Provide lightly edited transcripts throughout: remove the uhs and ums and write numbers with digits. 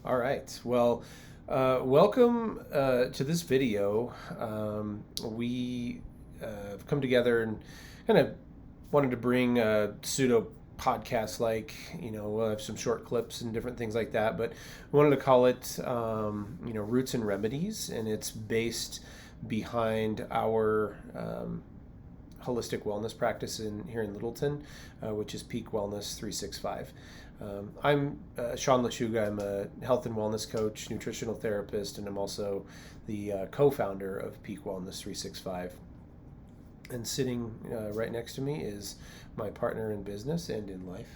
All right. Well, welcome to this video. We have come together and kind of wanted to bring a pseudo podcast like, we'll have some short clips and different things like that, but we wanted to call it, Roots and Remedies, and it's based behind our holistic wellness practice here in Littleton, which is Peak Wellness 365. I'm Sean Lechuga. I'm a health and wellness coach, nutritional therapist, and I'm also the co-founder of Peak Wellness 365. And sitting right next to me is my partner in business and in life,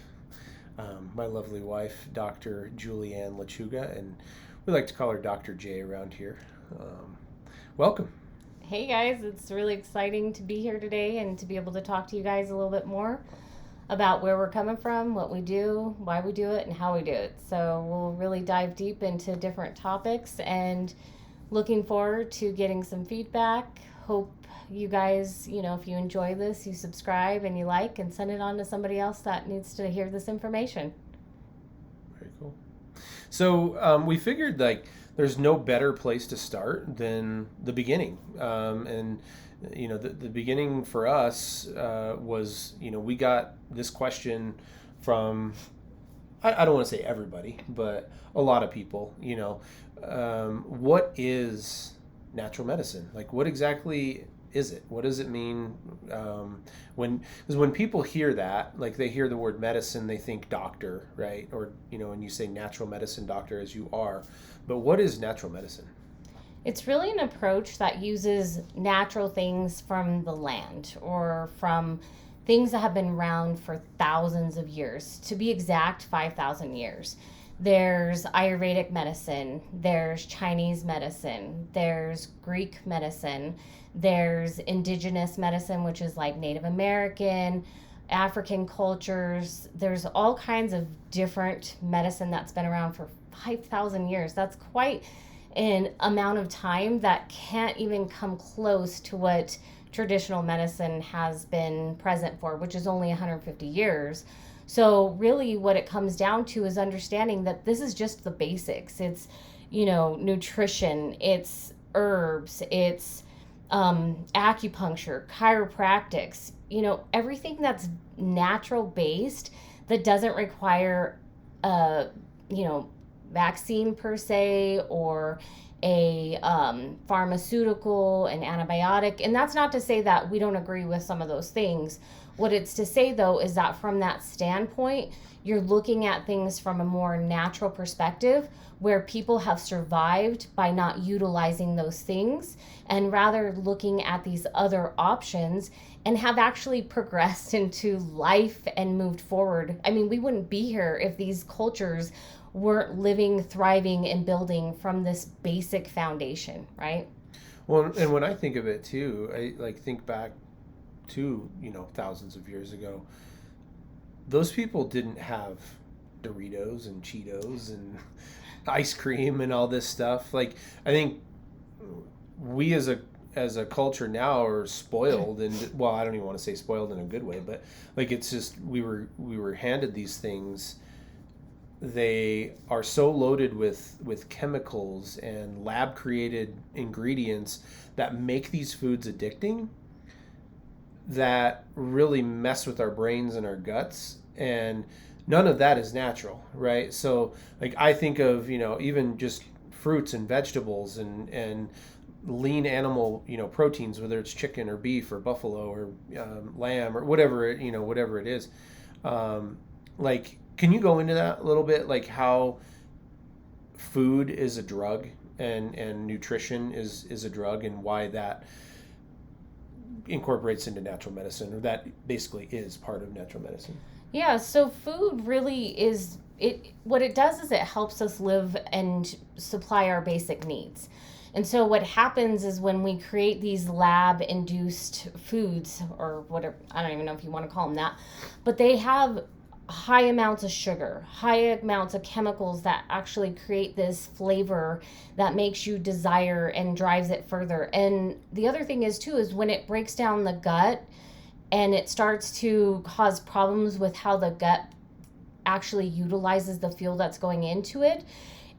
my lovely wife, Dr. Julianne Lechuga, and we like to call her Dr. J around here. Welcome. Hey guys, it's really exciting to be here today and to be able to talk to you guys a little bit more about where we're coming from, what we do, why we do it, and how we do it. So we'll really dive deep into different topics and looking forward to getting some feedback. Hope you guys, if you enjoy this, you subscribe and you like and send it on to somebody else that needs to hear this information. Very cool. So we figured there's no better place to start than the beginning. And the beginning for us was, we got this question from, I don't want to say everybody, but a lot of people, what is natural medicine? Like, what exactly is it? What does it mean? Because when people hear that, like they hear the word medicine, they think doctor, right? Or, when you say natural medicine doctor, as you are, but what is natural medicine? It's really an approach that uses natural things from the land or from things that have been around for thousands of years. To be exact, 5,000 years. There's Ayurvedic medicine, there's Chinese medicine, there's Greek medicine, there's indigenous medicine, which is like Native American, African cultures. There's all kinds of different medicine that's been around for 5,000 years. That's quite an amount of time that can't even come close to what traditional medicine has been present for, which is only 150 years. So really what it comes down to is understanding that this is just the basics. It's, nutrition, it's herbs, it's acupuncture, chiropractics, everything that's natural based that doesn't require a, vaccine per se or a pharmaceutical, an antibiotic. And that's not to say that we don't agree with some of those things. What it's to say, though, is that from that standpoint, you're looking at things from a more natural perspective where people have survived by not utilizing those things and rather looking at these other options and have actually progressed into life and moved forward. I mean, we wouldn't be here if these cultures weren't living, thriving, and building from this basic foundation, right? Well, and when I think of it too, I think back to, thousands of years ago. Those people didn't have Doritos and Cheetos and ice cream and all this stuff. Like, I think we as a culture now are spoiled, and well, I don't even want to say spoiled in a good way, but like it's just we were handed these things. They are so loaded with chemicals and lab created ingredients that make these foods addicting, that really mess with our brains and our guts, and none of that is natural, right? So like I think of, even just fruits and vegetables and lean animal, proteins, whether it's chicken or beef or buffalo or lamb or whatever whatever it is. Like, can you go into that a little bit, like how food is a drug and nutrition is a drug, and why that incorporates into natural medicine, or that basically is part of natural medicine? Yeah, so food really is it what it does is it helps us live and supply our basic needs. And so what happens is when we create these lab induced foods or whatever, I don't even know if you want to call them that, but they have high amounts of sugar, high amounts of chemicals that actually create this flavor that makes you desire and drives it further. And the other thing is too is when it breaks down the gut and it starts to cause problems with how the gut actually utilizes the fuel that's going into it,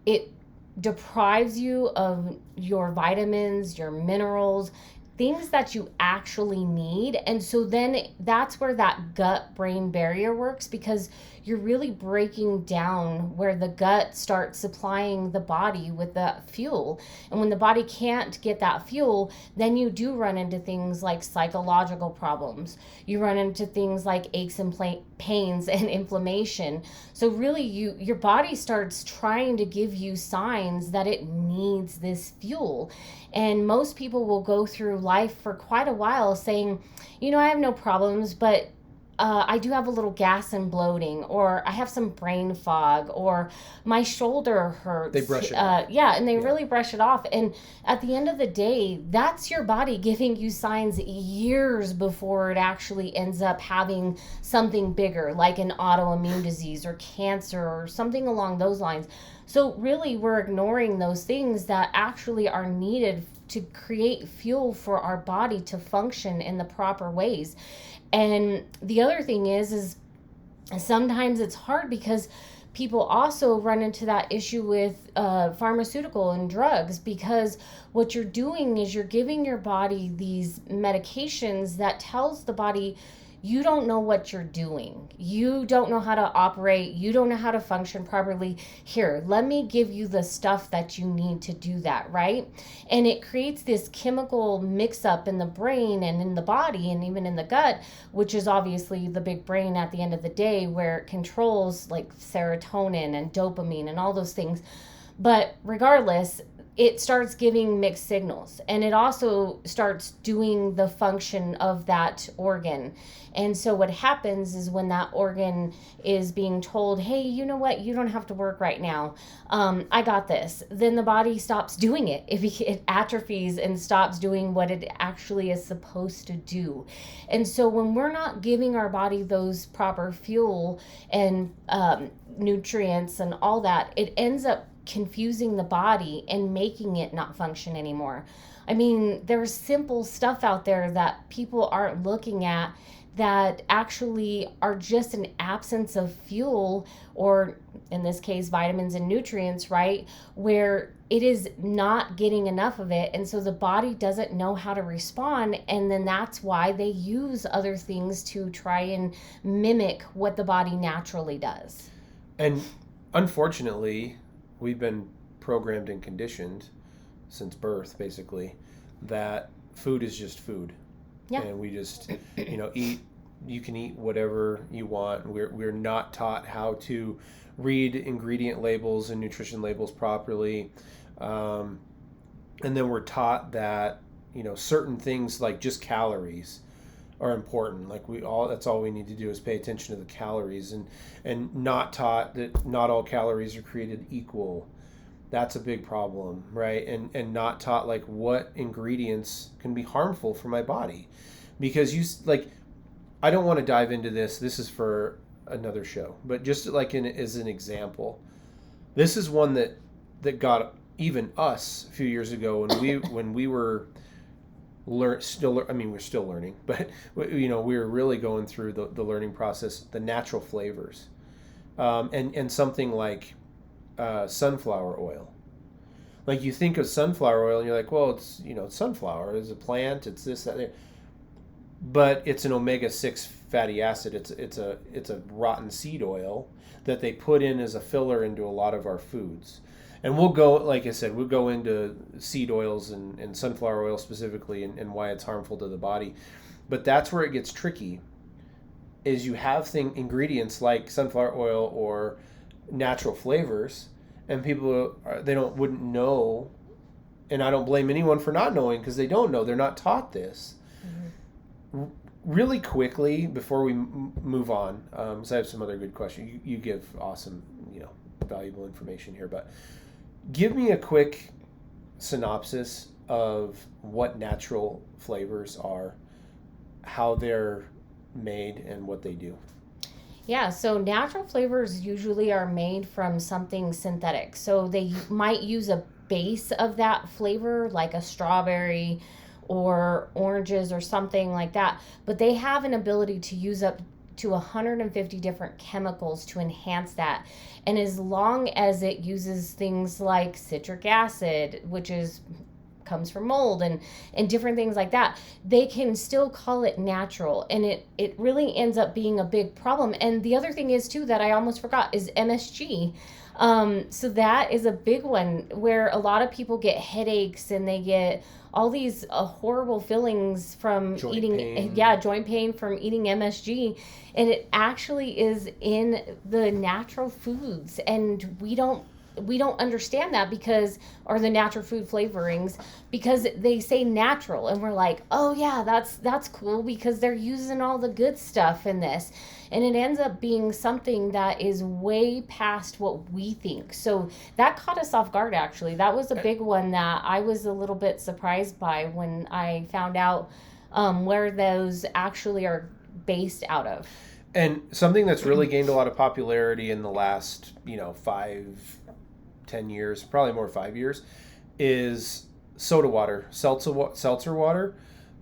it deprives you of your vitamins, your minerals, things that you actually need. And so then that's where that gut brain barrier works, because you're really breaking down where the gut starts supplying the body with that fuel. And when the body can't get that fuel, then you do run into things like psychological problems. You run into things like aches and pains and inflammation. So really your body starts trying to give you signs that it needs this fuel. And most people will go through life for quite a while saying, I have no problems, but I do have a little gas and bloating, or I have some brain fog, or my shoulder hurts. They brush it off. Yeah, and they really brush it off. And at the end of the day, that's your body giving you signs years before it actually ends up having something bigger, like an autoimmune disease or cancer or something along those lines. So really, we're ignoring those things that actually are needed to create fuel for our body to function in the proper ways. And the other thing is sometimes it's hard because people also run into that issue with pharmaceutical and drugs, because what you're doing is you're giving your body these medications that tells the body, you don't know what you're doing. You don't know how to operate. You don't know how to function properly. Here, let me give you the stuff that you need to do that, right? And it creates this chemical mix-up in the brain and in the body and even in the gut, which is obviously the big brain at the end of the day, where it controls like serotonin and dopamine and all those things. But regardless, it starts giving mixed signals, and it also starts doing the function of that organ. And so what happens is when that organ is being told, hey, you know what, you don't have to work right now, I got this, then the body stops doing it. It atrophies and stops doing what it actually is supposed to do. And so when we're not giving our body those proper fuel and nutrients and all that, it ends up confusing the body and making it not function anymore. I mean, there's simple stuff out there that people aren't looking at that actually are just an absence of fuel, or in this case, vitamins and nutrients, right? Where it is not getting enough of it. And so the body doesn't know how to respond. And then that's why they use other things to try and mimic what the body naturally does. And unfortunately, we've been programmed and conditioned since birth, basically, that food is just food. Yeah. And we just, eat. You can eat whatever you want. We're not taught how to read ingredient labels and nutrition labels properly. And then we're taught that, certain things like just calories are important. Like that's all we need to do is pay attention to the calories, and not taught that not all calories are created equal. That's a big problem, right? And not taught like what ingredients can be harmful for my body, because I don't want to dive into this. This is for another show, but just like as an example, this is one that got even us a few years ago when we were we're still learning, but we were really going through the learning process, the natural flavors, and something like sunflower oil. Like, you think of sunflower oil and you're like, well, it's sunflower is a plant, it's this, that, but it's an omega-6 fatty acid. It's a rotten seed oil that they put in as a filler into a lot of our foods. And we'll go, like I said, we'll go into seed oils and sunflower oil specifically, and why it's harmful to the body. But that's where it gets tricky, is you have ingredients like sunflower oil or natural flavors, and people wouldn't know, and I don't blame anyone for not knowing, because they don't know, they're not taught this. Mm-hmm. Really quickly before we move on, because I have some other good questions. You give awesome, valuable information here, but give me a quick synopsis of what natural flavors are, how they're made, and what they do. Yeah, so natural flavors usually are made from something synthetic. So they might use a base of that flavor, like a strawberry or oranges or something like that. But they have an ability to use up to 150 different chemicals to enhance that. And as long as it uses things like citric acid, which is comes from mold and different things like that, they can still call it natural, and it really ends up being a big problem. And the other thing is too that I almost forgot is MSG. So that is a big one where a lot of people get headaches and they get all these horrible feelings from joint pain from eating MSG, and it actually is in the natural foods, and we don't understand that because, or the natural food flavorings, because they say natural and we're like, oh yeah, that's cool because they're using all the good stuff in this. And it ends up being something that is way past what we think. So that caught us off guard, actually. That was a big one that I was a little bit surprised by when I found out where those actually are based out of. And something that's really gained a lot of popularity in the last, 10 years, probably more 5 years, is soda water, seltzer water.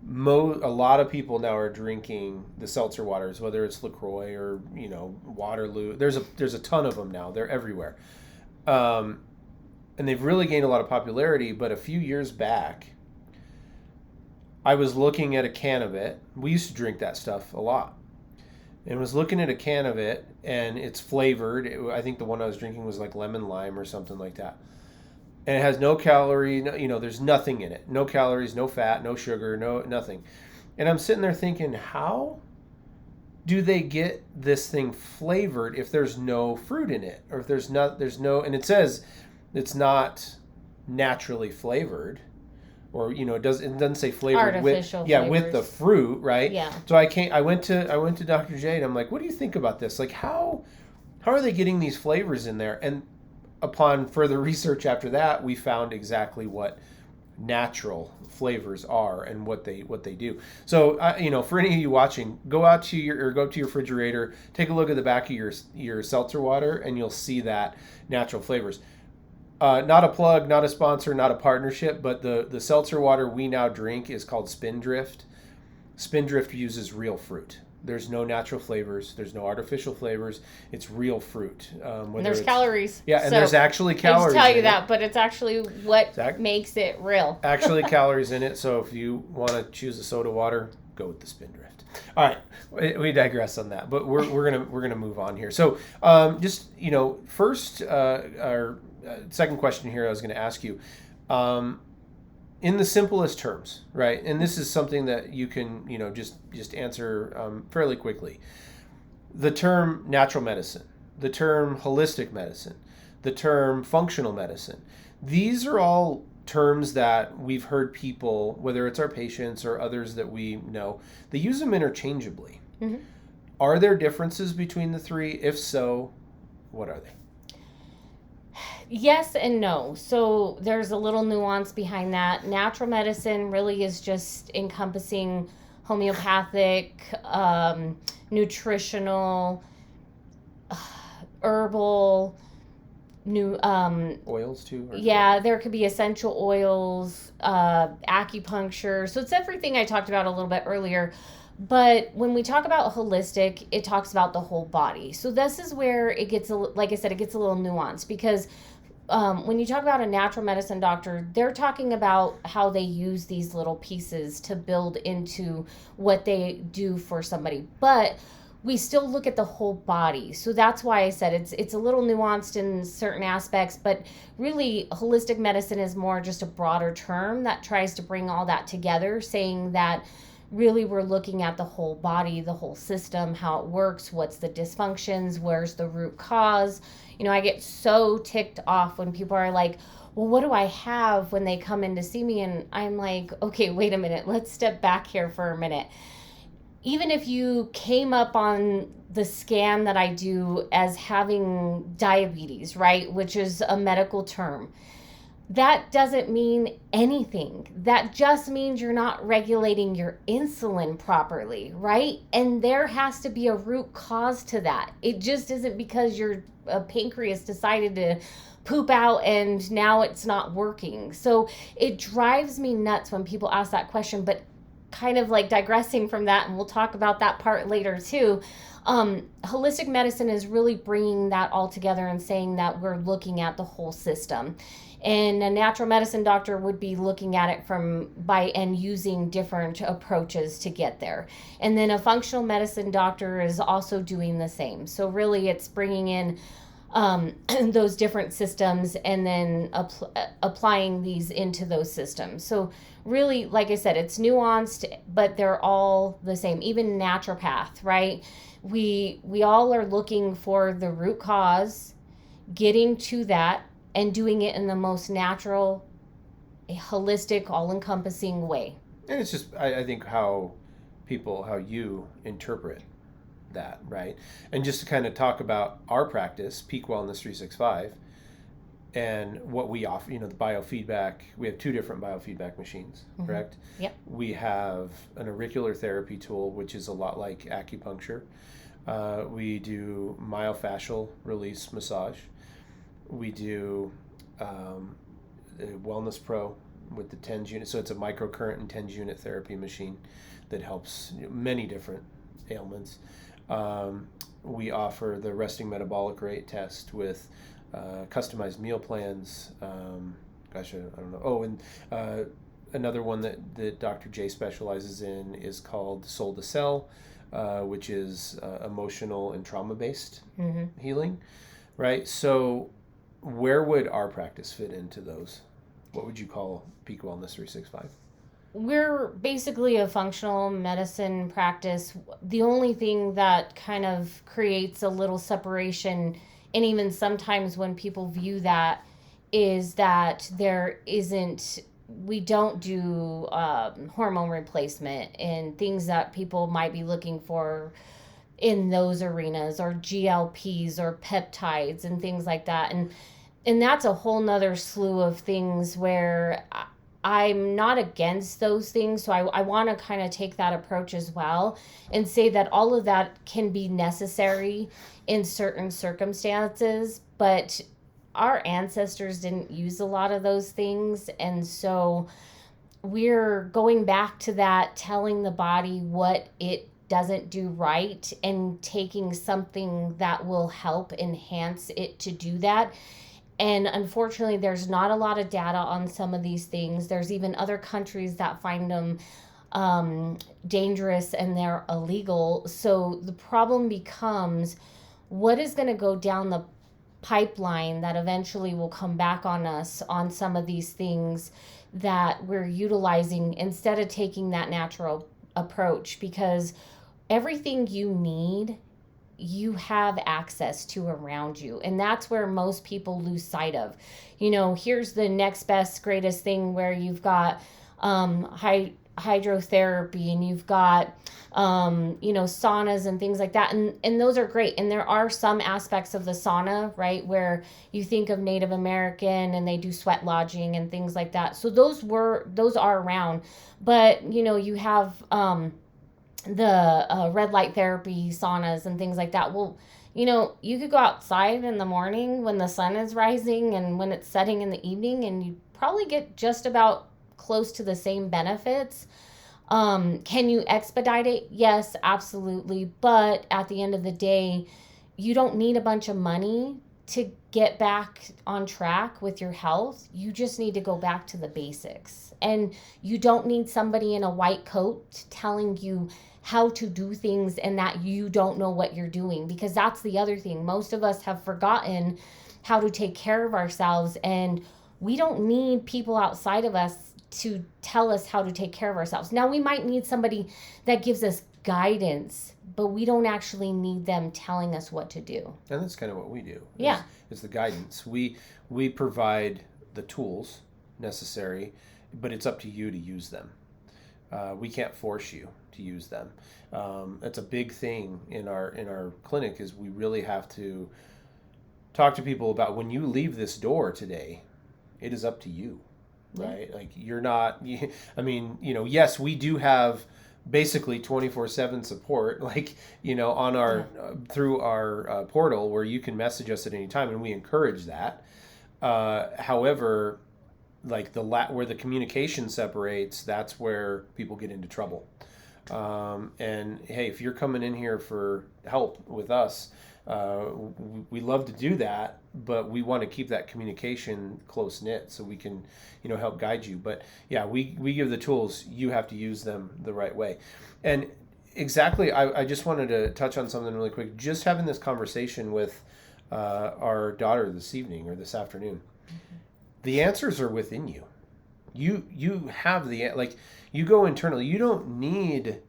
A lot of people now are drinking the seltzer waters, whether it's LaCroix or Waterloo. There's a ton of them now. They're everywhere, and they've really gained a lot of popularity. But a few years back, I was looking at a can of it. We used to drink that stuff a lot, and was looking at a can of it, and it's flavored. I think the one I was drinking was like lemon lime or something like that. And it has no calorie, there's nothing in it. No calories, no fat, no sugar, nothing. And I'm sitting there thinking, how do they get this thing flavored if there's no fruit in it? Or if there's no, and it says it's not naturally flavored. Or it doesn't say flavored artificial with with the fruit, right? Yeah. So I went to Dr. J and I'm like, what do you think about this? Like how are they getting these flavors in there? And upon further research after that, we found exactly what natural flavors are and what they do. So for any of you watching, go up to your refrigerator, take a look at the back of your seltzer water, and you'll see that natural flavors. Not a plug, not a sponsor, not a partnership, but the seltzer water we now drink is called Spindrift. Spindrift uses real fruit. There's no natural flavors. There's no artificial flavors. It's real fruit. And there's calories. Yeah, and there's actually calories. I just tell you that, but it's actually what makes it real. Actually, calories in it. So if you want to choose a soda water, go with the Spindrift. All right, we digress on that, but we're gonna move on here. So first, our second question here, I was going to ask you. In the simplest terms, right? And this is something that you can, just answer fairly quickly. The term natural medicine, the term holistic medicine, the term functional medicine. These are all terms that we've heard people, whether it's our patients or others that we know, they use them interchangeably. Mm-hmm. Are there differences between the three? If so, what are they? Yes and no. So there's a little nuance behind that. Natural medicine really is just encompassing homeopathic, nutritional, herbal, oils too? Yeah, there could be essential oils, acupuncture. So it's everything I talked about a little bit earlier. But when we talk about holistic, it talks about the whole body. So this is where it gets, like I said, it gets a little nuanced because when you talk about a natural medicine doctor, they're talking about how they use these little pieces to build into what they do for somebody. But we still look at the whole body. So that's why I said it's a little nuanced in certain aspects, but really holistic medicine is more just a broader term that tries to bring all that together, saying that really we're looking at the whole body, the whole system, how it works, what's the dysfunctions, where's the root cause. I get so ticked off when people are like, well, what do I have when they come in to see me? And I'm like, okay, wait a minute. Let's step back here for a minute. Even if you came up on the scan that I do as having diabetes, right, which is a medical term, that doesn't mean anything. That just means you're not regulating your insulin properly, right? And there has to be a root cause to that. It just isn't because your pancreas decided to poop out and now it's not working. So it drives me nuts when people ask that question, but kind of like digressing from that, and we'll talk about that part later too. Holistic medicine is really bringing that all together and saying that we're looking at the whole system. And a natural medicine doctor would be looking at it and using different approaches to get there. And then a functional medicine doctor is also doing the same. So really it's bringing in those different systems and then applying these into those systems. So really, like I said, it's nuanced, but they're all the same. Even naturopath, right? We all are looking for the root cause, getting to that, and doing it in the most natural, holistic, all-encompassing way. And it's just, I think, how you interpret that, right? And just to kind of talk about our practice, Peak Wellness 365, and what we offer, the biofeedback. We have two different biofeedback machines, correct? Yep. We have an auricular therapy tool, which is a lot like acupuncture. We do myofascial release massage. We do the Wellness Pro with the TENS unit. So it's a microcurrent and TENS unit therapy machine that helps many different ailments. We offer the resting metabolic rate test with customized meal plans. I don't know. Oh, and another one that Dr. J specializes in is called Soul to Cell, which is emotional and trauma-based healing, right? So where would our practice fit into those? What would you call Peak Wellness 365? We're basically a functional medicine practice. The only thing that kind of creates a little separation, and even sometimes when people view that, is that we don't do hormone replacement and things that people might be looking for in those arenas, or GLPs or peptides and things like that. And that's a whole nother slew of things where I'm not against those things. So I want to kind of take that approach as well and say that all of that can be necessary in certain circumstances, but our ancestors didn't use a lot of those things. And so we're going back to that, telling the body what it doesn't do right and taking something that will help enhance it to do that. And unfortunately, there's not a lot of data on some of these things. There's even other countries that find them dangerous and they're illegal. So the problem becomes, what is going to go down the pipeline that eventually will come back on us on some of these things that we're utilizing instead of taking that natural approach? Because everything you need, you have access to around you. And that's where most people lose sight of. Here's the next best, greatest thing where you've got hydrotherapy and you've got, saunas and things like that. And those are great. And there are some aspects of the sauna, right, where you think of Native American and they do sweat lodging and things like that. So those are around. But, you have the red light therapy saunas and things like that. Well, you could go outside in the morning when the sun is rising and when it's setting in the evening, and you probably get just about close to the same benefits. Can you expedite it? Yes, absolutely. But at the end of the day, you don't need a bunch of money to get back on track with your health. You just need to go back to the basics. And you don't need somebody in a white coat telling you how to do things and that you don't know what you're doing, because that's the other thing. Most of us have forgotten how to take care of ourselves, and we don't need people outside of us to tell us how to take care of ourselves. Now, we might need somebody that gives us guidance, but we don't actually need them telling us what to do. And that's kind of what we do. Yeah. Is the guidance. We provide the tools necessary, but it's up to you to use them. We can't force you to use them. That's a big thing in our clinic, is we really have to talk to people about, when you leave this door today, it is up to you, right? Yeah. Like, you're not, yes, we do have basically 24/7 support, on our, through our portal, where you can message us at any time, and we encourage that. However, where the communication separates, that's where people get into trouble. And hey, if you're coming in here for help with us, we love to do that, but we want to keep that communication close knit so we can, help guide you. But yeah, we give the tools. You have to use them the right way. And exactly, I just wanted to touch on something really quick. Just having this conversation with our daughter this evening or this afternoon, the answers are within you. You have you go internally. You don't need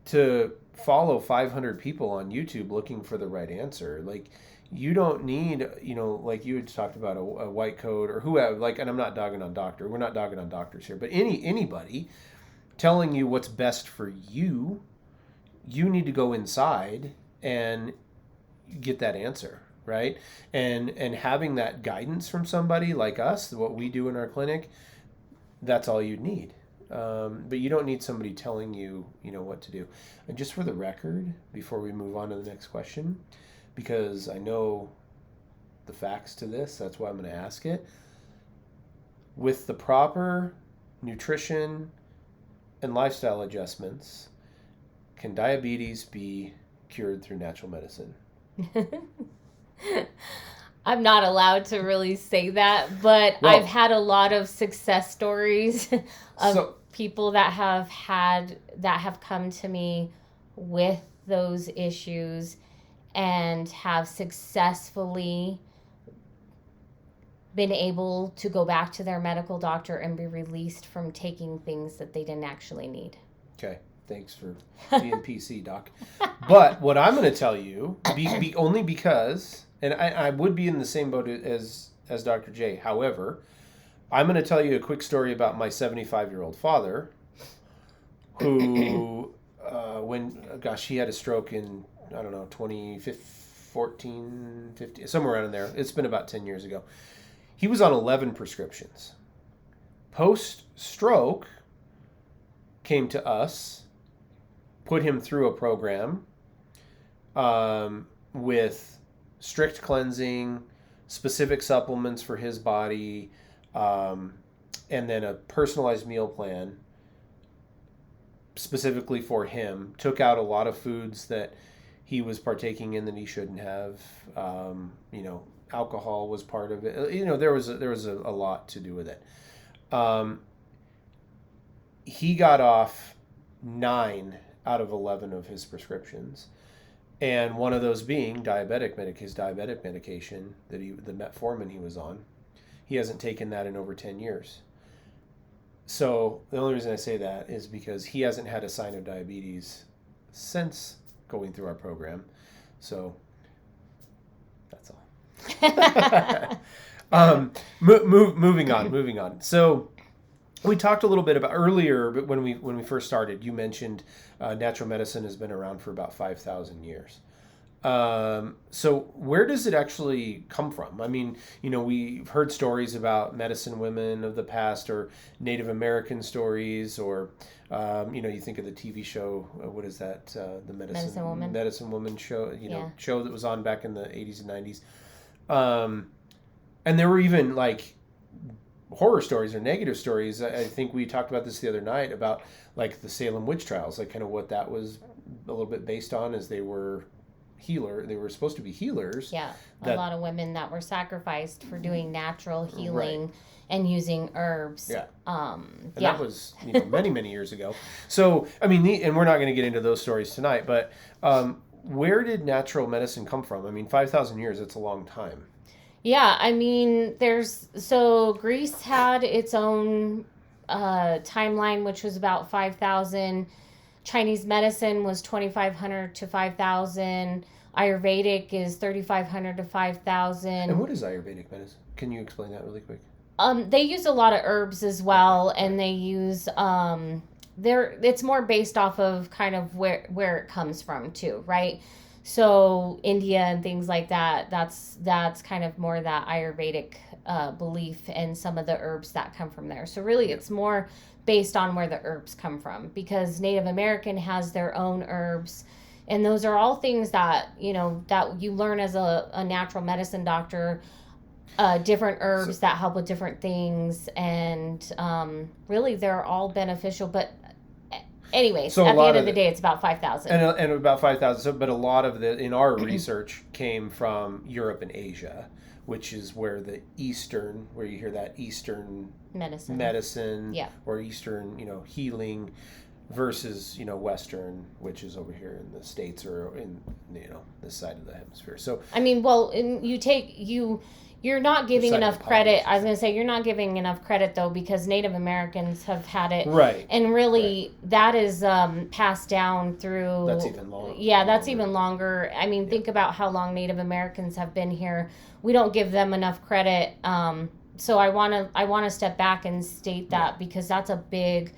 to follow 500 people on YouTube looking for the right answer. Like, you don't need, like you had talked about a white coat or whoever, and I'm not dogging on doctor. We're not dogging on doctors here, but anybody telling you what's best for you, you need to go inside and get that answer, right? And having that guidance from somebody like us, what we do in our clinic, that's all you need. But you don't need somebody telling you, what to do. And just for the record, before we move on to the next question, because I know the facts to this, that's why I'm going to ask it. With the proper nutrition and lifestyle adjustments, can diabetes be cured through natural medicine? I'm not allowed to really say that, but I've had a lot of success stories of people that have come to me with those issues and have successfully been able to go back to their medical doctor and be released from taking things that they didn't actually need. Okay. Thanks for being PC, Doc. But what I'm going to tell you, only because, and I would be in the same boat as Dr. J. However, I'm going to tell you a quick story about my 75-year-old father, who, he had a stroke in, 2014, 15, somewhere around in there. It's been about 10 years ago. He was on 11 prescriptions. Post-stroke, came to us, put him through a program with strict cleansing, specific supplements for his body, and then a personalized meal plan specifically for him. Took out a lot of foods that he was partaking in that he shouldn't have. Alcohol was part of it. There was a lot to do with it. He got off 9 out of 11 of his prescriptions, and one of those being his diabetic medication the metformin he was on. He hasn't taken that in over 10 years. So the only reason I say that is because he hasn't had a sign of diabetes since going through our program. So that's all. Moving on. So we talked a little bit about earlier, but when we first started, you mentioned natural medicine has been around for about 5,000 years. So where does it actually come from? I mean, we've heard stories about medicine women of the past, or Native American stories, or you think of the TV show. What is that? The Medicine Woman show. Show that was on back in the 80s and 90s. And there were even horror stories or negative stories. I think we talked about this the other night about the Salem witch trials, kind of what that was a little bit based on, as they were supposed to be healers. Yeah, a lot of women that were sacrificed for doing natural healing and using herbs. Yeah. That was many years ago. So I mean, and we're not going to get into those stories tonight, but where did natural medicine come from? I mean, 5,000 years, it's a long time. Yeah, I mean, Greece had its own timeline, which was about 5,000. Chinese medicine was 2,500 to 5,000. Ayurvedic is 3,500 to 5,000. And what is Ayurvedic medicine? Can you explain that really quick? They use a lot of herbs as well, and they use it's more based off of kind of where it comes from too, right? So India and things like that, that's kind of more that Ayurvedic belief, and some of the herbs that come from there. So really it's more based on where the herbs come from, because Native American has their own herbs, and those are all things that that you learn as a natural medicine doctor, different herbs that help with different things, and really they're all beneficial. But Anyways, So at the end of the day, it's about 5,000. And about 5,000. So, but a lot of in our research came from Europe and Asia, which is where where you hear that Eastern medicine Yeah. or Eastern, healing versus, Western, which is over here in the States or in, this side of the hemisphere. So, I mean, well, you're not giving enough credit. I was going to say, you're not giving enough credit, though, because Native Americans have had it. Right. And really, that is passed down through... That's even longer. Yeah, that's even longer. I mean, think about how long Native Americans have been here. We don't give them enough credit. So I want to step back and state that because that's a big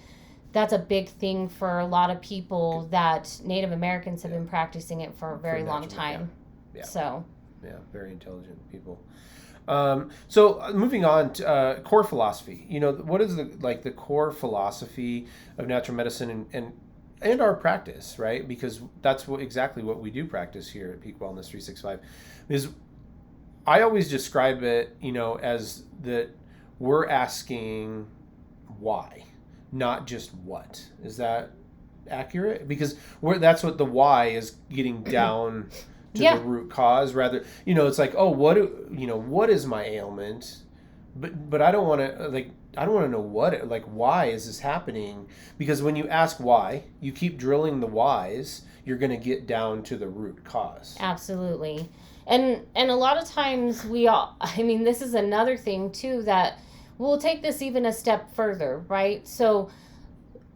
thing for a lot of people, that Native Americans have been practicing it for a very long time. Yeah. So... Yeah, very intelligent people. So moving on to core philosophy. What is the core philosophy of natural medicine and our practice, right? Because that's exactly what we do practice here at Peak Wellness 365. Is I always describe it, as that we're asking why, not just what. Is that accurate? Because that's what the why is, getting down to the root cause, rather, it's like, oh, what is my ailment? But I don't want to know why is this happening? Because when you ask why, you keep drilling the whys, you're going to get down to the root cause. Absolutely. And a lot of times this is another thing too, that we'll take this even a step further, right? So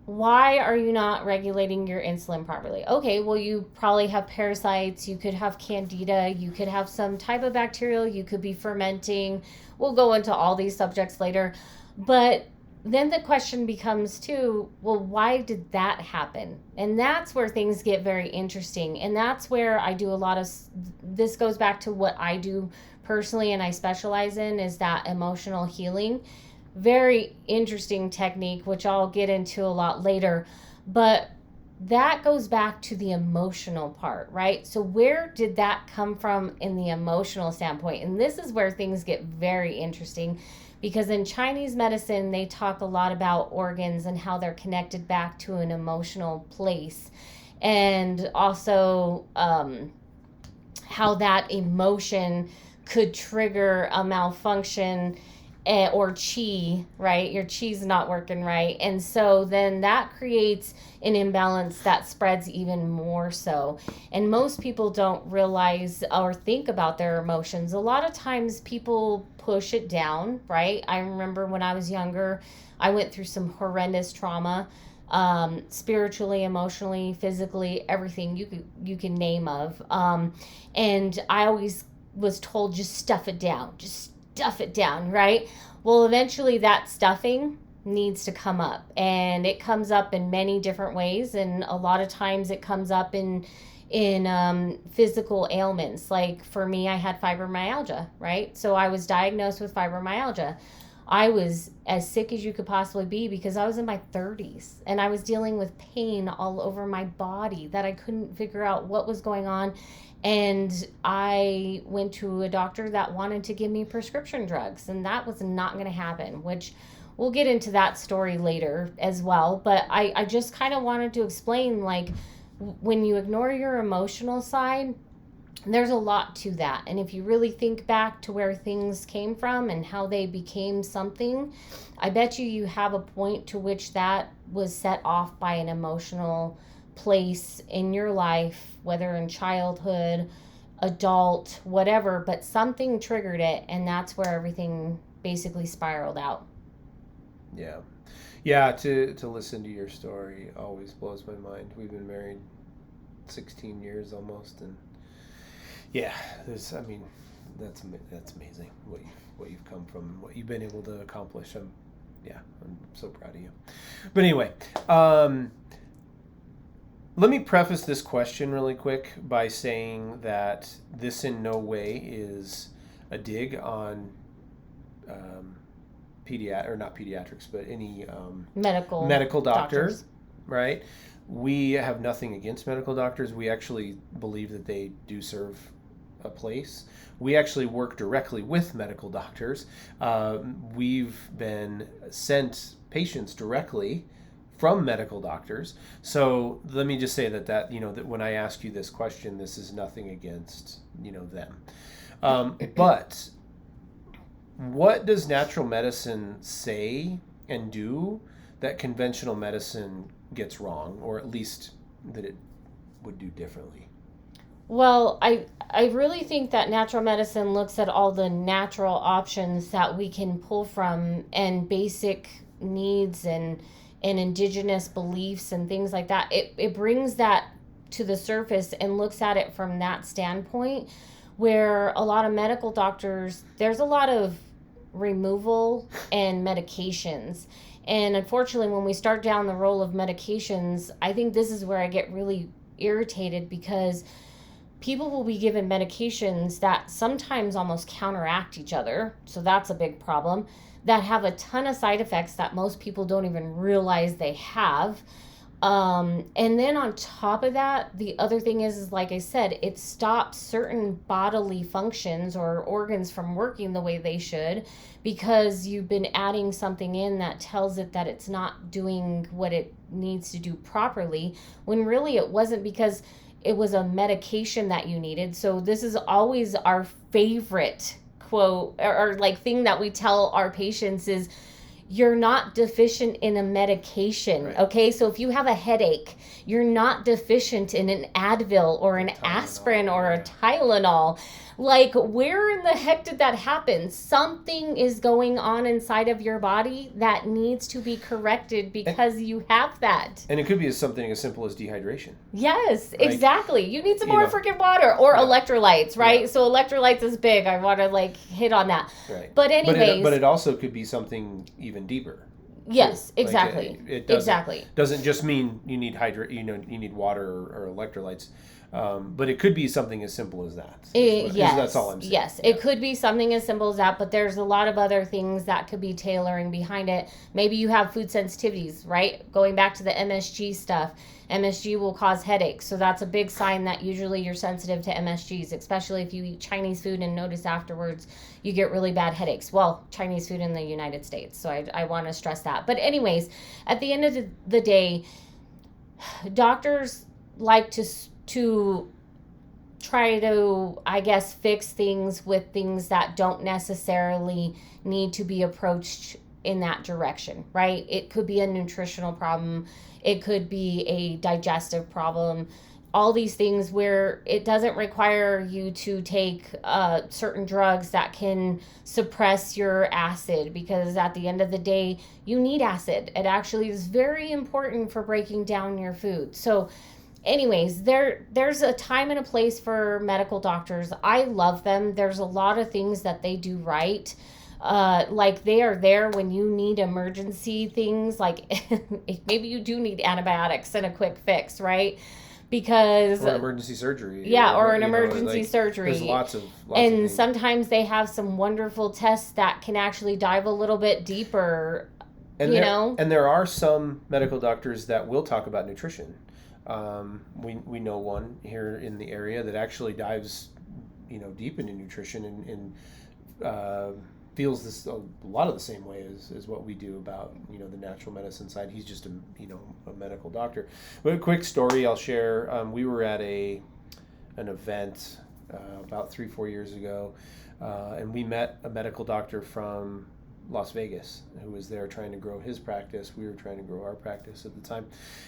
why are you not regulating your insulin properly? Okay, well, you probably have parasites. You could have candida. You could have some type of bacterial. You could be fermenting. We'll go into all these subjects later. But then the question becomes too, well, why did that happen? And that's where things get very interesting. And that's where I do a lot of, this goes back to what I do personally and I specialize in, is that emotional healing. Very interesting technique, which I'll get into a lot later. But that goes back to the emotional part, right? So where did that come from in the emotional standpoint? And this is where things get very interesting, because in Chinese medicine, they talk a lot about organs and how they're connected back to an emotional place. And also how that emotion could trigger a malfunction or chi, right? Your chi's not working right. And so then that creates an imbalance that spreads even more so. And most people don't realize or think about their emotions. A lot of times people push it down, right? I remember when I was younger, I went through some horrendous trauma, spiritually, emotionally, physically, everything you can name of. And I always was told, just stuff it down, right? Well, eventually that stuffing needs to come up, and it comes up in many different ways, and a lot of times it comes up in physical ailments. Like for me, I had fibromyalgia, right? So I was diagnosed with fibromyalgia. I was as sick as you could possibly be because I was in my 30s and I was dealing with pain all over my body that I couldn't figure out what was going on. And I went to a doctor that wanted to give me prescription drugs, and that was not going to happen, which we'll get into that story later as well. But I just kind of wanted to explain, like, when you ignore your emotional side, there's a lot to that. And if you really think back to where things came from and how they became something, I bet you have a point to which that was set off by an emotional place in your life, whether in childhood, adult, whatever, but something triggered it, and that's where everything basically spiraled out. Yeah, to listen to your story always blows my mind. We've been married 16 years almost, and that's amazing what you've come from, what you've been able to accomplish. I'm so proud of you. But anyway, let me preface this question really quick by saying that this in no way is a dig on not pediatrics, but any medical doctors, right? We have nothing against medical doctors. We actually believe that they do serve a place. We actually work directly with medical doctors. We've been sent patients directly from medical doctors. So let me just say that that when I ask you this question, this is nothing against them. But what does natural medicine say and do that conventional medicine gets wrong, or at least that it would do differently? Well, I really think that natural medicine looks at all the natural options that we can pull from, and basic needs and indigenous beliefs and things like that. It brings that to the surface and looks at it from that standpoint, where a lot of medical doctors, there's a lot of removal and medications. And unfortunately, when we start down the role of medications, I think this is where I get really irritated, because people will be given medications that sometimes almost counteract each other. So that's a big problem, that have a ton of side effects that most people don't even realize they have. And then on top of that, the other thing is like I said, it stops certain bodily functions or organs from working the way they should, because you've been adding something in that tells it that it's not doing what it needs to do properly, when really it wasn't, because it was a medication that you needed. So this is always our favorite quote, or like thing that we tell our patients is, you're not deficient in a medication. Right. Okay, so if you have a headache, you're not deficient in an Advil or an aspirin or a Tylenol. Like, where in the heck did that happen? Something is going on inside of your body that needs to be corrected because you have that. And it could be something as simple as dehydration. Yes, right? Exactly. You need some more freaking water, or electrolytes, right? Yeah. So electrolytes is big. I want to hit on that. Right. But anyways. But it also could be something even deeper. Yes, exactly. It doesn't just mean you need you need water or electrolytes. But it could be something as simple as that. Yes. That's all I'm saying. Yes, it could be something as simple as that, but there's a lot of other things that could be tailoring behind it. Maybe you have food sensitivities, right? Going back to the MSG stuff. MSG will cause headaches, so that's a big sign that usually you're sensitive to MSGs, especially if you eat Chinese food and notice afterwards you get really bad headaches. Well, Chinese food in the United States, so I want to stress that. But anyways, at the end of the day, doctors like to try to, I guess, fix things with things that don't necessarily need to be approached in that direction, right? It could be a nutritional problem. It could be a digestive problem. All these things where it doesn't require you to take certain drugs that can suppress your acid, because at the end of the day, you need acid. It actually is very important for breaking down your food. So anyways, there's a time and a place for medical doctors. I love them. There's a lot of things that they do right. Like, they are there when you need emergency things, like maybe you do need antibiotics and a quick fix, right? Because or emergency surgery. Yeah, or an emergency surgery. There's lots of and sometimes they have some wonderful tests that can actually dive a little bit deeper, and there are some medical doctors that will talk about nutrition. We know one here in the area that actually dives, deep into nutrition and feels this a lot of the same way as what we do about the natural medicine side. He's just a medical doctor. But a quick story I'll share. We were at an event about 3-4 years ago, and we met a medical doctor from Las Vegas who was there trying to grow his practice. We were trying to grow our practice at the time,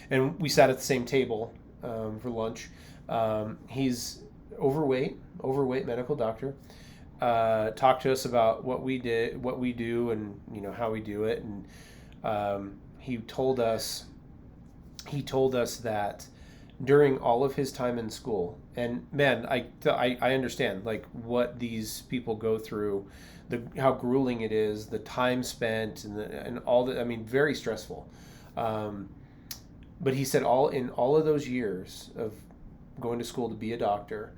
and we sat at the same table for lunch. He's overweight medical doctor. Talked to us about what we do, and how we do it, and he told us that during all of his time in school, and man, I understand like what these people go through, how grueling it is, the time spent, and all that. I mean, very stressful. But he said in all of those years of going to school to be a doctor,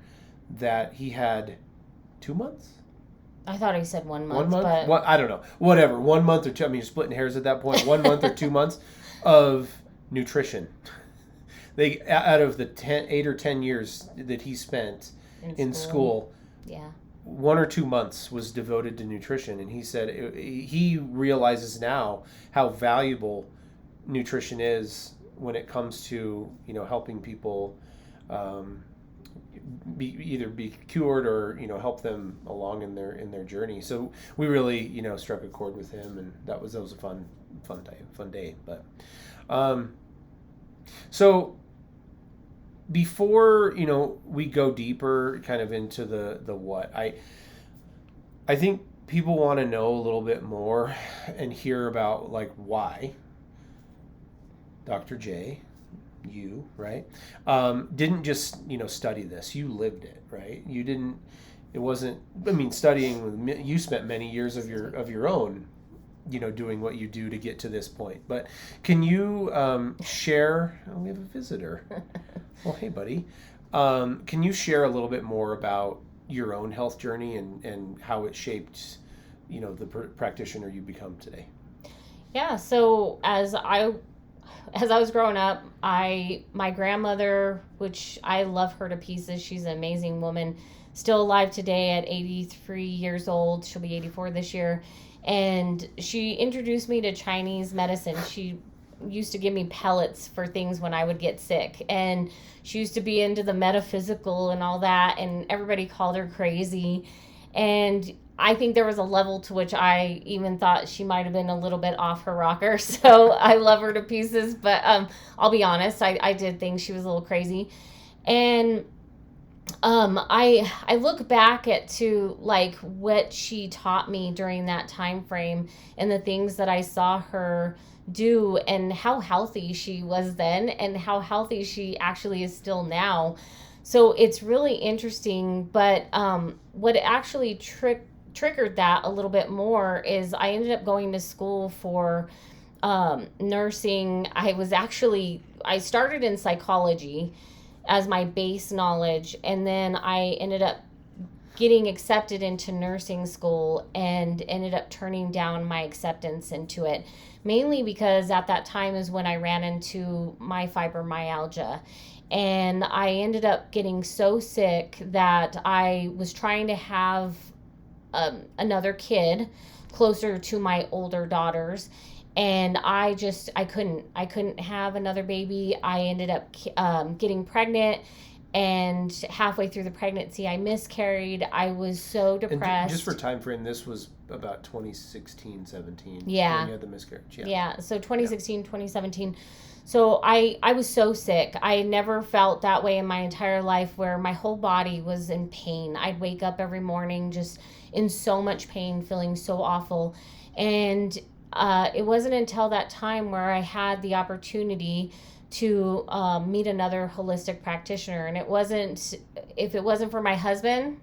that he had 2 months. I thought he said 1 month. 1 month? But... What, I don't know. Whatever. 1 month or 2. I mean, you're splitting hairs at that point. 1 month or 2 months of nutrition. They out of the 8 or 10 years that he spent in school. Yeah. 1 or 2 months was devoted to nutrition, and he said he realizes now how valuable nutrition is when it comes to, helping people either be cured or, help them along in their journey. So we really, struck a chord with him, and that was a fun day. But so before, we go deeper kind of into the what, I think people want to know a little bit more and hear about, like, why Dr. J, you, right, didn't just, study this. You lived it, right? You didn't, it wasn't, studying, you spent many years of your own, doing what you do to get to this point. But can you share, we have a visitor. Well, hey, buddy. Can you share a little bit more about your own health journey and how it shaped, the practitioner you become today? Yeah, so as I was growing up, my grandmother, which I love her to pieces, she's an amazing woman, still alive today at 83 years old. She'll be 84 this year. And she introduced me to Chinese medicine. She used to give me pellets for things when I would get sick. And she used to be into the metaphysical and all that, and everybody called her crazy. And I think there was a level to which I even thought she might have been a little bit off her rocker. So I love her to pieces, but I'll be honest, I did think she was a little crazy. And I look back to like what she taught me during that time frame and the things that I saw her do and how healthy she was then and how healthy she actually is still now. So it's really interesting. But what actually triggered that a little bit more is I ended up going to school for nursing. I started in psychology as my base knowledge, and then I ended up getting accepted into nursing school and ended up turning down my acceptance into it, mainly because at that time is when I ran into my fibromyalgia. And I ended up getting so sick that I was trying to have another kid closer to my older daughters, and I couldn't have another baby. I ended up getting pregnant, and halfway through the pregnancy I miscarried. I was so depressed. And just for time frame, this was about 2016, 17. Yeah. When you had the miscarriage. Yeah, so 2016, 2017. So I was so sick. I never felt that way in my entire life, where my whole body was in pain. I'd wake up every morning just in so much pain, feeling so awful. And it wasn't until that time where I had the opportunity to meet another holistic practitioner. And if it wasn't for my husband,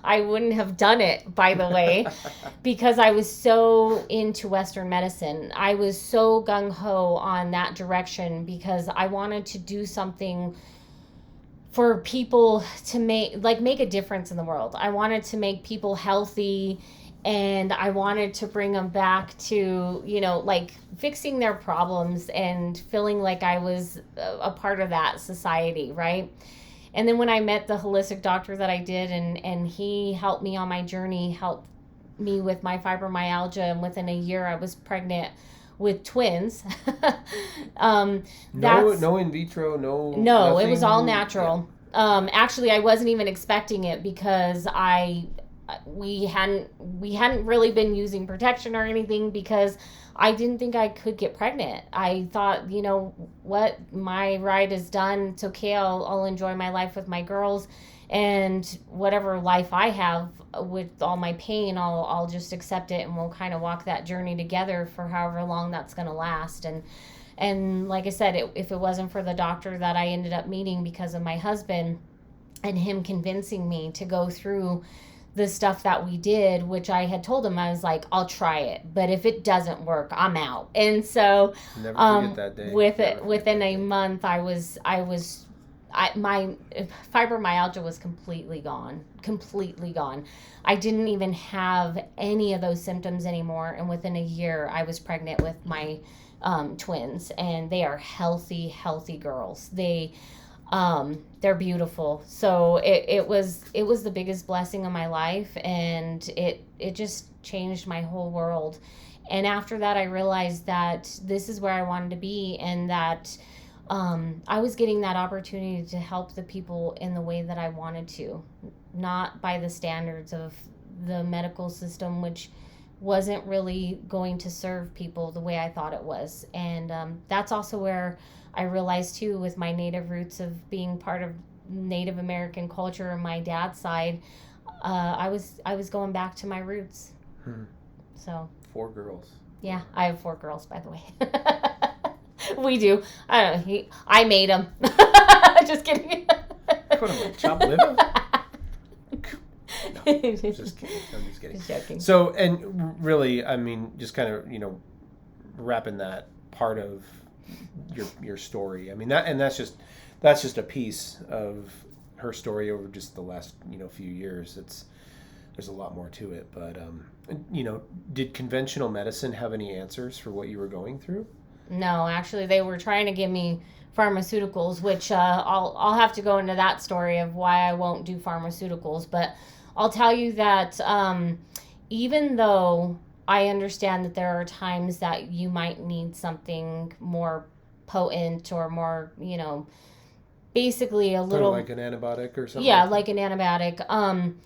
I wouldn't have done it, by the way, because I was so into Western medicine. I was so gung-ho on that direction because I wanted to do something for people to make a difference in the world. I wanted to make people healthy, and I wanted to bring them back to, like fixing their problems and feeling like I was a part of that society, right? And then when I met the holistic doctor that I did, and he helped me on my journey, helped me with my fibromyalgia, and within a year I was pregnant with twins. No in vitro, no. It was all natural. Yeah. Actually, I wasn't even expecting it because we hadn't really been using protection or anything, because I didn't think I could get pregnant. I thought, what, my ride is done. It's okay. I'll enjoy my life with my girls, and whatever life I have with all my pain, I'll just accept it, and we'll kind of walk that journey together for however long that's going to last. And like I said, if it wasn't for the doctor that I ended up meeting because of my husband and him convincing me to go through the stuff that we did, which I had told him, I was like, I'll try it, but if it doesn't work, I'm out. And so never forget that day. Within a month, my fibromyalgia was completely gone. I didn't even have any of those symptoms anymore. And within a year, I was pregnant with my twins, and they are healthy girls. They're beautiful. So it was the biggest blessing of my life, and it just changed my whole world. And after that, I realized that this is where I wanted to be, and that I was getting that opportunity to help the people in the way that I wanted to, not by the standards of the medical system, which wasn't really going to serve people the way I thought it was. And that's also where I realized too, with my Native roots of being part of Native American culture on my dad's side, I was going back to my roots. So 4 girls. yeah, I have 4 girls, by the way. We do. I don't know. I made them. Just kidding. What am I, chopped liver? No, just kidding. I'm just kidding. Just joking. So, and really, I mean, just kind of, wrapping that part of your story. I mean, that's just a piece of her story over just the last, few years. There's a lot more to it, but did conventional medicine have any answers for what you were going through? No, actually, they were trying to give me pharmaceuticals, which I'll have to go into that story of why I won't do pharmaceuticals. But I'll tell you that even though I understand that there are times that you might need something more potent or more, basically a little like an antibiotic or something. Yeah, like an antibiotic.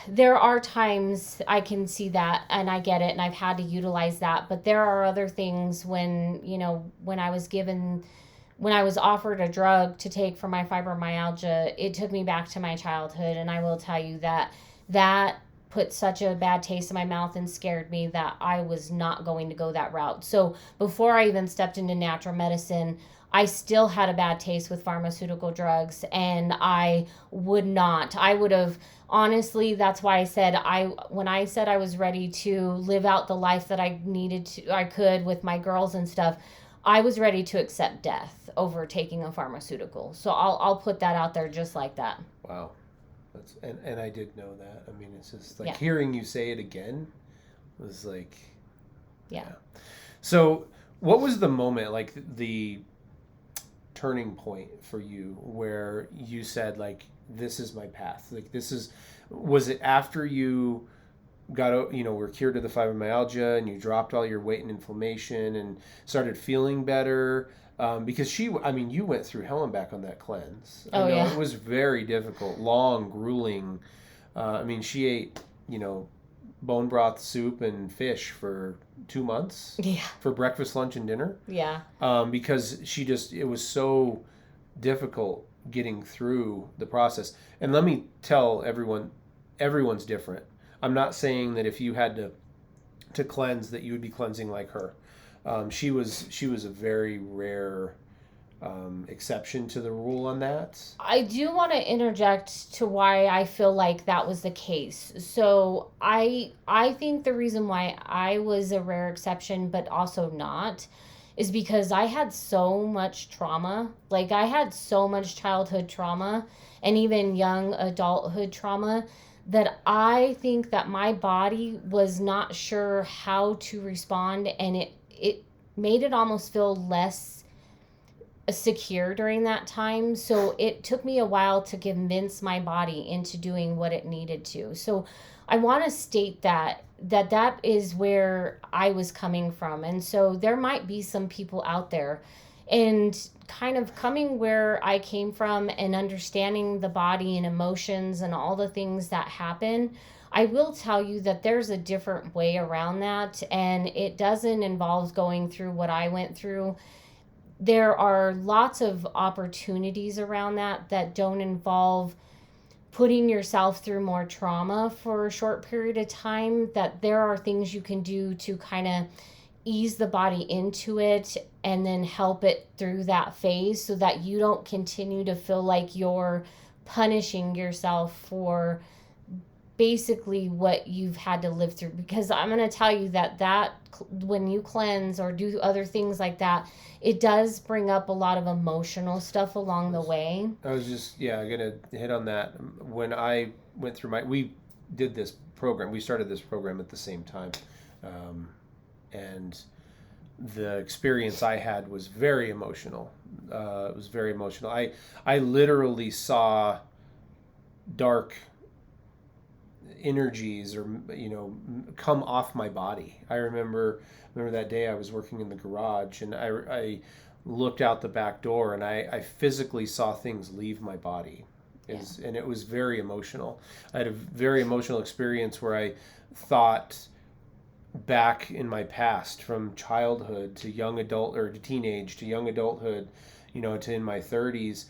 There are times I can see that, and I get it, and I've had to utilize that. But there are other things when I was offered a drug to take for my fibromyalgia, it took me back to my childhood, and I will tell you that put such a bad taste in my mouth and scared me that I was not going to go that route. So before I even stepped into natural medicine, I still had a bad taste with pharmaceutical drugs, and I would have, honestly, that's why I said when I said I was ready to live out the life that I could with my girls and stuff, I was ready to accept death over taking a pharmaceutical. So I'll put that out there just like that. Wow. And I did know that. I mean, it's just like hearing you say it again was like, yeah. So what was the moment, like the turning point for you where you said, like, this is my path? Like, was it after you were cured of the fibromyalgia and you dropped all your weight and inflammation and started feeling better? Because you went through hell and back on that cleanse. Oh, yeah. It was very difficult, long, grueling. She ate, bone broth soup and fish for 2 months. Yeah. For breakfast, lunch, and dinner. Yeah. Because it was so difficult getting through the process. And let me tell everyone, everyone's different. I'm not saying that if you had to cleanse that you would be cleansing like her. She was a very rare exception to the rule on that. I do want to interject to why I feel like that was the case. So I think the reason why I was a rare exception, but also not, is because I had so much trauma. Like, I had so much childhood trauma and even young adulthood trauma that I think that my body was not sure how to respond, and it made it almost feel less secure during that time. So it took me a while to convince my body into doing what it needed to. So I want to state that is where I was coming from. And so there might be some people out there, and kind of coming where I came from and understanding the body and emotions and all the things that happen, I will tell you that there's a different way around that, and it doesn't involve going through what I went through. There are lots of opportunities around that don't involve putting yourself through more trauma for a short period of time, that there are things you can do to kind of ease the body into it and then help it through that phase so that you don't continue to feel like you're punishing yourself for basically what you've had to live through. Because I'm going to tell you that when you cleanse or do other things like that, it does bring up a lot of emotional stuff along the way. I was just, going to hit on that. When I went through we did this program, we started this program at the same time. And the experience I had was very emotional. It was very emotional. I literally saw dark energies or come off my body. I remember that day I was working in the garage, and I looked out the back door, and I physically saw things leave my body. And it was very emotional. I had a very emotional experience where I thought back in my past, from childhood to young adult, or to teenage to young adulthood, to in my 30s,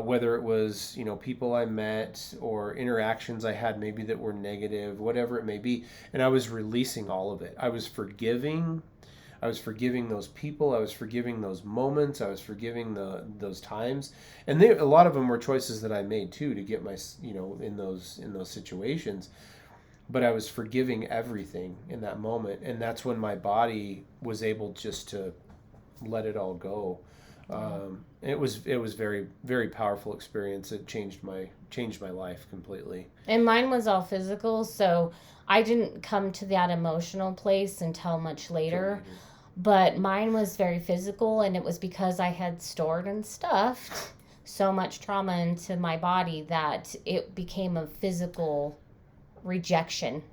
whether it was people I met or interactions I had maybe that were negative, whatever it may be, and I was releasing all of it. I was forgiving those people. I was forgiving those moments. I was forgiving those times, and a lot of them were choices that I made too to get my in those situations. But I was forgiving everything in that moment, and that's when my body was able just to let it all go. It was very, very powerful experience. It changed my life completely. And mine was all physical, so I didn't come to that emotional place until much later. But mine was very physical, and it was because I had stored and stuffed so much trauma into my body that it became a physical rejection.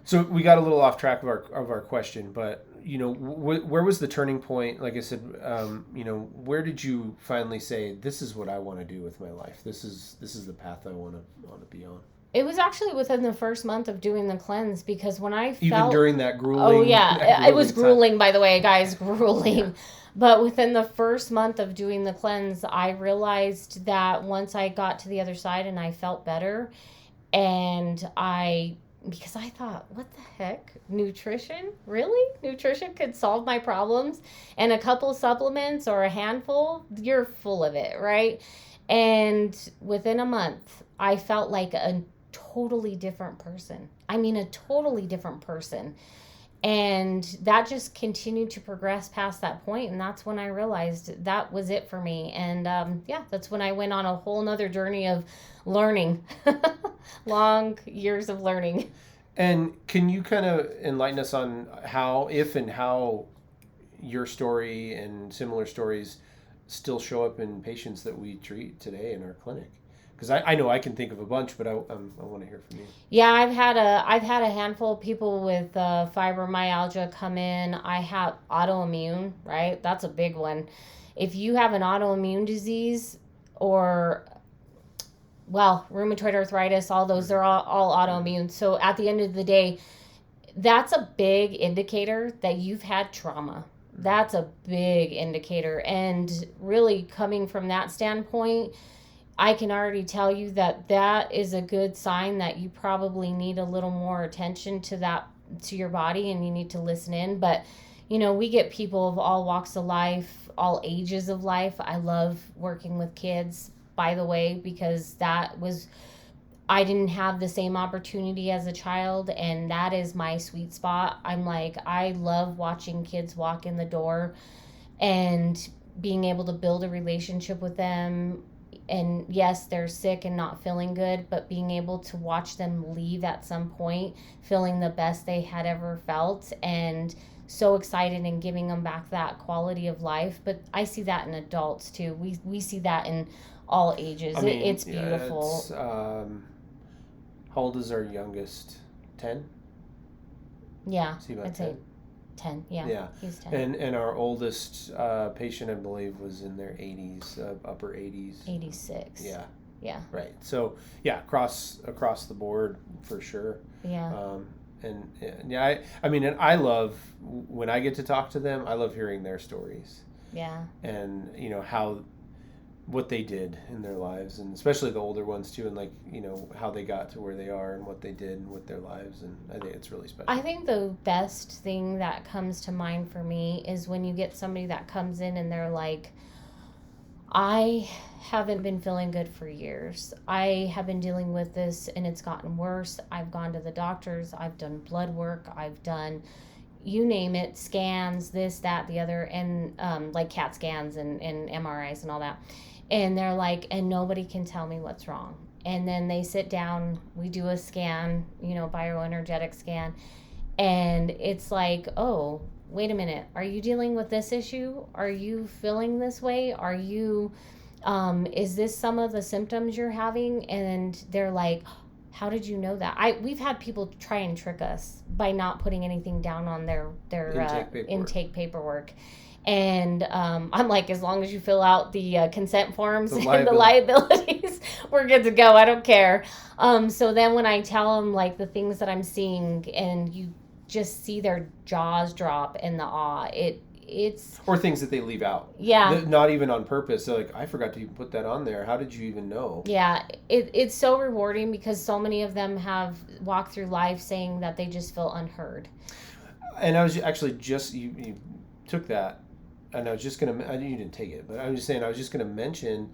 So we got a little off track of our question, but where was the turning point? Like I said, where did you finally say, this is what I want to do with my life? This is the path I want to be on. It was actually within the first month of doing the cleanse, because when I felt... Even during that grueling... Oh, yeah. It was grueling, by the way, guys. Grueling. Yeah. But within the first month of doing the cleanse, I realized that once I got to the other side and I felt better, because I thought, what the heck? Nutrition? Really? Nutrition could solve my problems? And a couple supplements or a handful, you're full of it, right? And within a month, I felt like a totally different person. I mean, a totally different person. And that just continued to progress past that point. And that's when I realized that was it for me. And that's when I went on a whole nother journey of learning. Long years of learning. And can you kind of enlighten us on how your story and similar stories still show up in patients that we treat today in our clinic? Because I know I can think of a bunch, but I want to hear from you. Yeah, I've had a handful of people with fibromyalgia come in. I have autoimmune, right? That's a big one. If you have an autoimmune disease or, rheumatoid arthritis, all those, they're all autoimmune. So at the end of the day, that's a big indicator that you've had trauma. That's a big indicator. And really coming from that standpoint, I can already tell you that is a good sign that you probably need a little more attention to your body, and you need to listen in. But, we get people of all walks of life, all ages of life. I love working with kids, by the way, because I didn't have the same opportunity as a child, and that is my sweet spot. I love watching kids walk in the door and being able to build a relationship with them. And yes, they're sick and not feeling good, but being able to watch them leave at some point feeling the best they had ever felt, and so excited, and giving them back that quality of life. But I see that in adults too. We see that in all ages. It's beautiful. How old is our youngest? 10? Yeah, I'd say 10. Yeah. He's 10. And our oldest patient, I believe, was in their 80s, upper 80s. 86. Yeah. Right. So across the board for sure. Yeah. And I love when I get to talk to them. I love hearing their stories. Yeah. And what they did in their lives, and especially the older ones too, and how they got to where they are and what they did with their lives. And I think it's really special. I think the best thing that comes to mind for me is when you get somebody that comes in and they're like, I haven't been feeling good for years. I have been dealing with this and it's gotten worse. I've gone to the doctors. I've done blood work. I've done, you name it, scans, this, that, the other, and like CAT scans and MRIs and all that. And they're like, and nobody can tell me what's wrong. And then they sit down, we do a scan, bioenergetic scan. And it's like, oh, wait a minute. Are you dealing with this issue? Are you feeling this way? Are you, is this some of the symptoms you're having? And they're like, How did you know that? We've had people try and trick us by not putting anything down on their intake paperwork. And I'm like, as long as you fill out the consent forms and the liabilities, we're good to go. I don't care. So then when I tell them like the things that I'm seeing, and you just see their jaws drop in the awe, it's or things that they leave out. Yeah. Not even on purpose. They're like, I forgot to even put that on there. How did you even know? Yeah. It's so rewarding because so many of them have walked through life saying that they just feel unheard. And I was actually just, you took that, and I was just going to, you didn't take it, but I'm just saying, I was just going to mention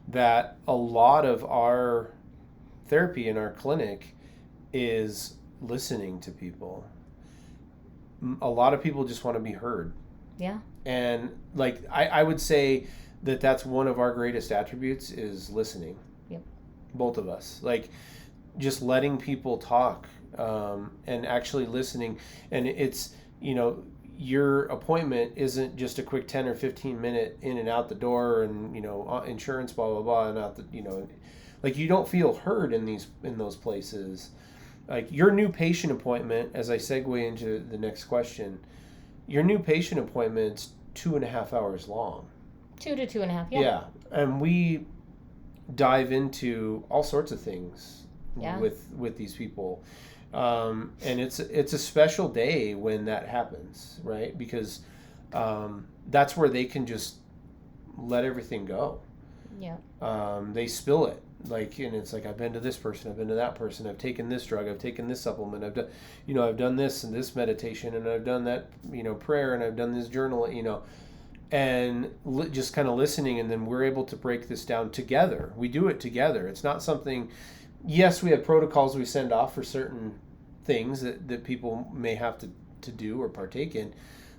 that a lot of our therapy in our clinic is listening to people. A lot of people just want to be heard. Yeah. And like I would say that's one of our greatest attributes is listening. Yep. Both of us. Like just letting people talk and actually listening. And it's, your appointment isn't just a quick 10 or 15 minute in and out the door and, insurance, blah, blah, blah. And out the, like you don't feel heard in those places. Like your new patient appointment, as I segue into the next question, your new patient appointment's 2.5 hours long. 2 to 2.5, yeah. Yeah, and we dive into all sorts of things with these people, and it's a special day when that happens, right? Because that's where they can just let everything go. Yeah. They spill it. Like, and it's like, I've been to this person, I've been to that person, I've taken this drug, I've taken this supplement, I've done this and this meditation, and I've done that, prayer, and I've done this journal, and just kind of listening. And then we're able to break this down together. We do it together. It's not something, yes, we have protocols we send off for certain things that people may have to do or partake in,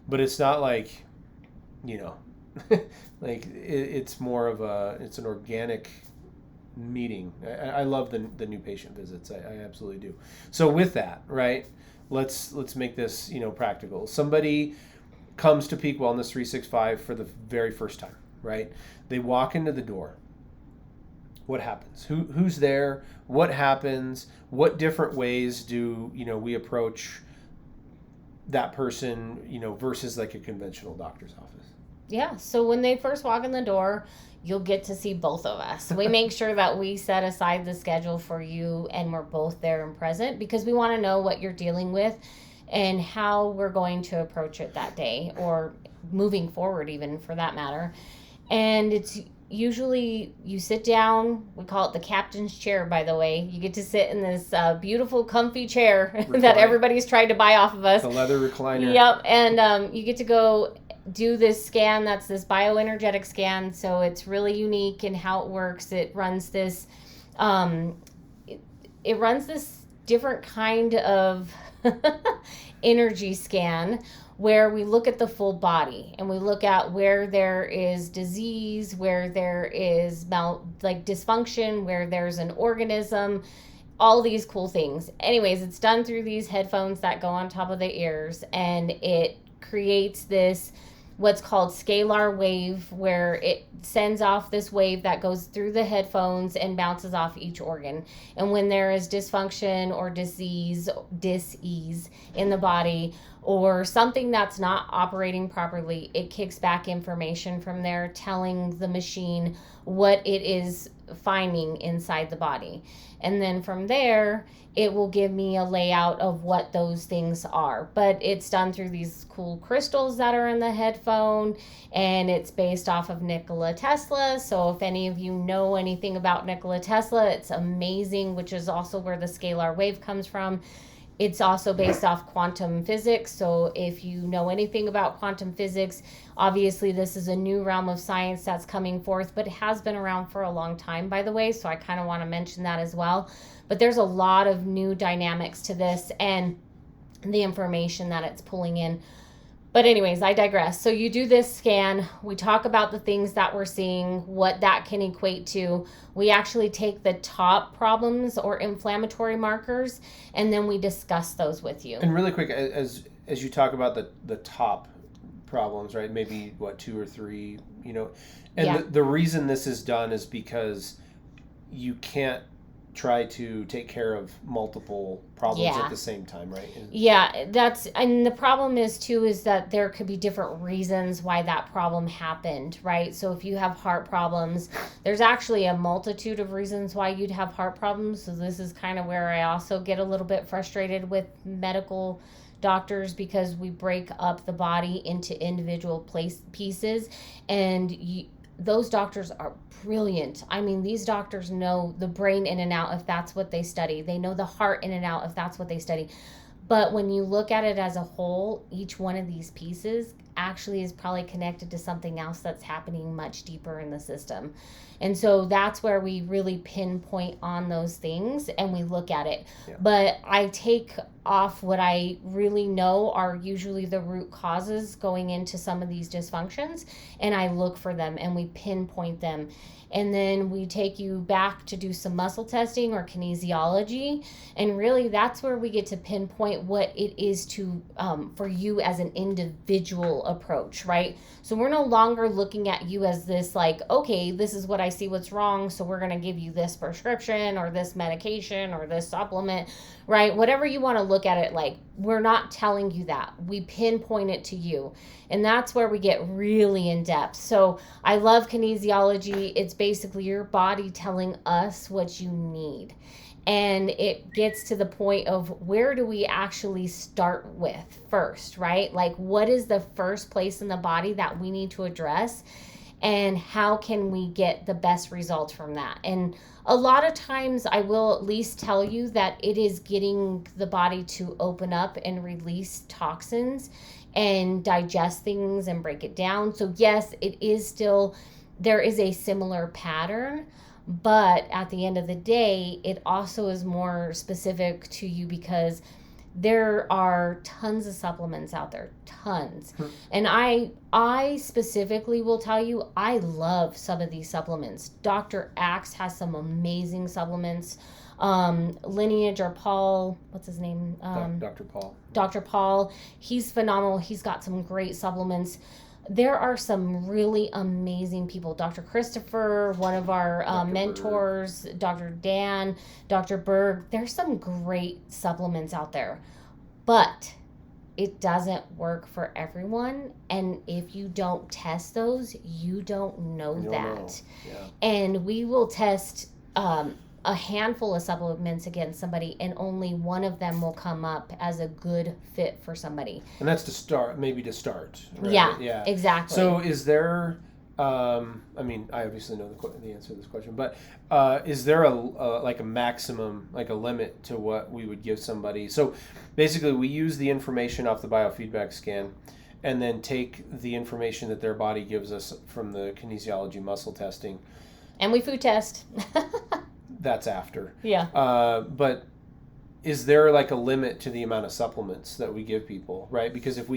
but it's not like, like it's more of it's an organic meeting. I love the new patient visits. I absolutely do. So with that, right, let's make this practical. Somebody comes to Peak Wellness 365 for the very first time, right? They walk into the door. What happens? Who's there? What happens? What different ways do we approach that person versus like a conventional doctor's office? Yeah. So when they first walk in the door, you'll get to see both of us. We make sure that we set aside the schedule for you and we're both there and present because we want to know what you're dealing with and how we're going to approach it that day or moving forward even for that matter. And it's usually you sit down, we call it the captain's chair, by the way. You get to sit in this beautiful comfy chair that everybody's tried to buy off of us. The leather recliner. Yep. And you get to go do this scan. That's this bioenergetic scan. So it's really unique in how it works. It runs this it runs this different kind of energy scan where we look at the full body and we look at where there is disease, where there is dysfunction, where there's an organism, all these cool things. Anyways, it's done through these headphones that go on top of the ears, and it creates this what's called scalar wave, where it sends off this wave that goes through the headphones and bounces off each organ. And when there is dysfunction or dis-ease in the body or something that's not operating properly, it kicks back information from there telling the machine what it is finding inside the body. And then from there, it will give me a layout of what those things are. But it's done through these cool crystals that are in the headphone, and it's based off of Nikola Tesla. So if any of you know anything about Nikola Tesla, it's amazing, which is also where the scalar wave comes from. It's also based off quantum physics. So if you know anything about quantum physics, obviously this is a new realm of science that's coming forth, but it has been around for a long time, by the way. So I kind of want to mention that as well. But there's a lot of new dynamics to this and the information that it's pulling in. But anyways, I digress. So you do this scan. We talk about the things that we're seeing, what that can equate to. We actually take the top problems or inflammatory markers, and then we discuss those with you. And really quick, as you talk about the top problems, right? Maybe 2 or 3, and the reason this is done is because you can't try to take care of multiple problems at the same time, right? Yeah, and the problem is too is that there could be different reasons why that problem happened, right? So if you have heart problems, there's actually a multitude of reasons why you'd have heart problems. So this is kind of where I also get a little bit frustrated with medical doctors, because we break up the body into individual pieces, and those doctors are brilliant. I mean, these doctors know the brain in and out if that's what they study. They know the heart in and out if that's what they study. But when you look at it as a whole, each one of these pieces actually is probably connected to something else that's happening much deeper in the system. And so that's where we really pinpoint on those things and we look at it. Yeah. But I take off what I really know are usually the root causes going into some of these dysfunctions, and I look for them and we pinpoint them. And then we take you back to do some muscle testing or kinesiology. And really that's where we get to pinpoint what it is to for you as an individual approach, right? So we're no longer looking at you as this like, okay, this is what I see what's wrong, so we're going to give you this prescription or this medication or this supplement, right? Whatever you want to look at it like, we're not telling you that. We pinpoint it to you. And that's where we get really in depth. So I love kinesiology. It's basically your body telling us what you need. And it gets to the point of where do we actually start with first, right? Like what is the first place in the body that we need to address? And how can we get the best results from that? And a lot of times I will at least tell you that it is getting the body to open up and release toxins and digest things and break it down. So yes, it is still, there is a similar pattern, but at the end of the day, it also is more specific to you because there are tons of supplements out there, tons. And I specifically will tell you, I love some of these supplements. Dr. Axe has some amazing supplements. Lineage or Paul, what's his name? Dr. Paul. Dr. Paul, he's phenomenal. He's got some great supplements. There are some really amazing people. Dr. Christopher, one of our mentors, Berg. Dr. Dan, Dr. Berg. There's some great supplements out there. But it doesn't work for everyone. And if you don't test those, you don't know that. Yeah. And we will test a handful of supplements against somebody, and only one of them will come up as a good fit for somebody. And that's to start, right? Yeah, exactly. So is there, I mean, I obviously know the answer to this question, but is there a maximum, like a limit to what we would give somebody? So basically we use the information off the biofeedback scan and then take the information that their body gives us from the kinesiology muscle testing. And we food test. That's after. Yeah. But is there like a limit to the amount of supplements that we give people, right? Because if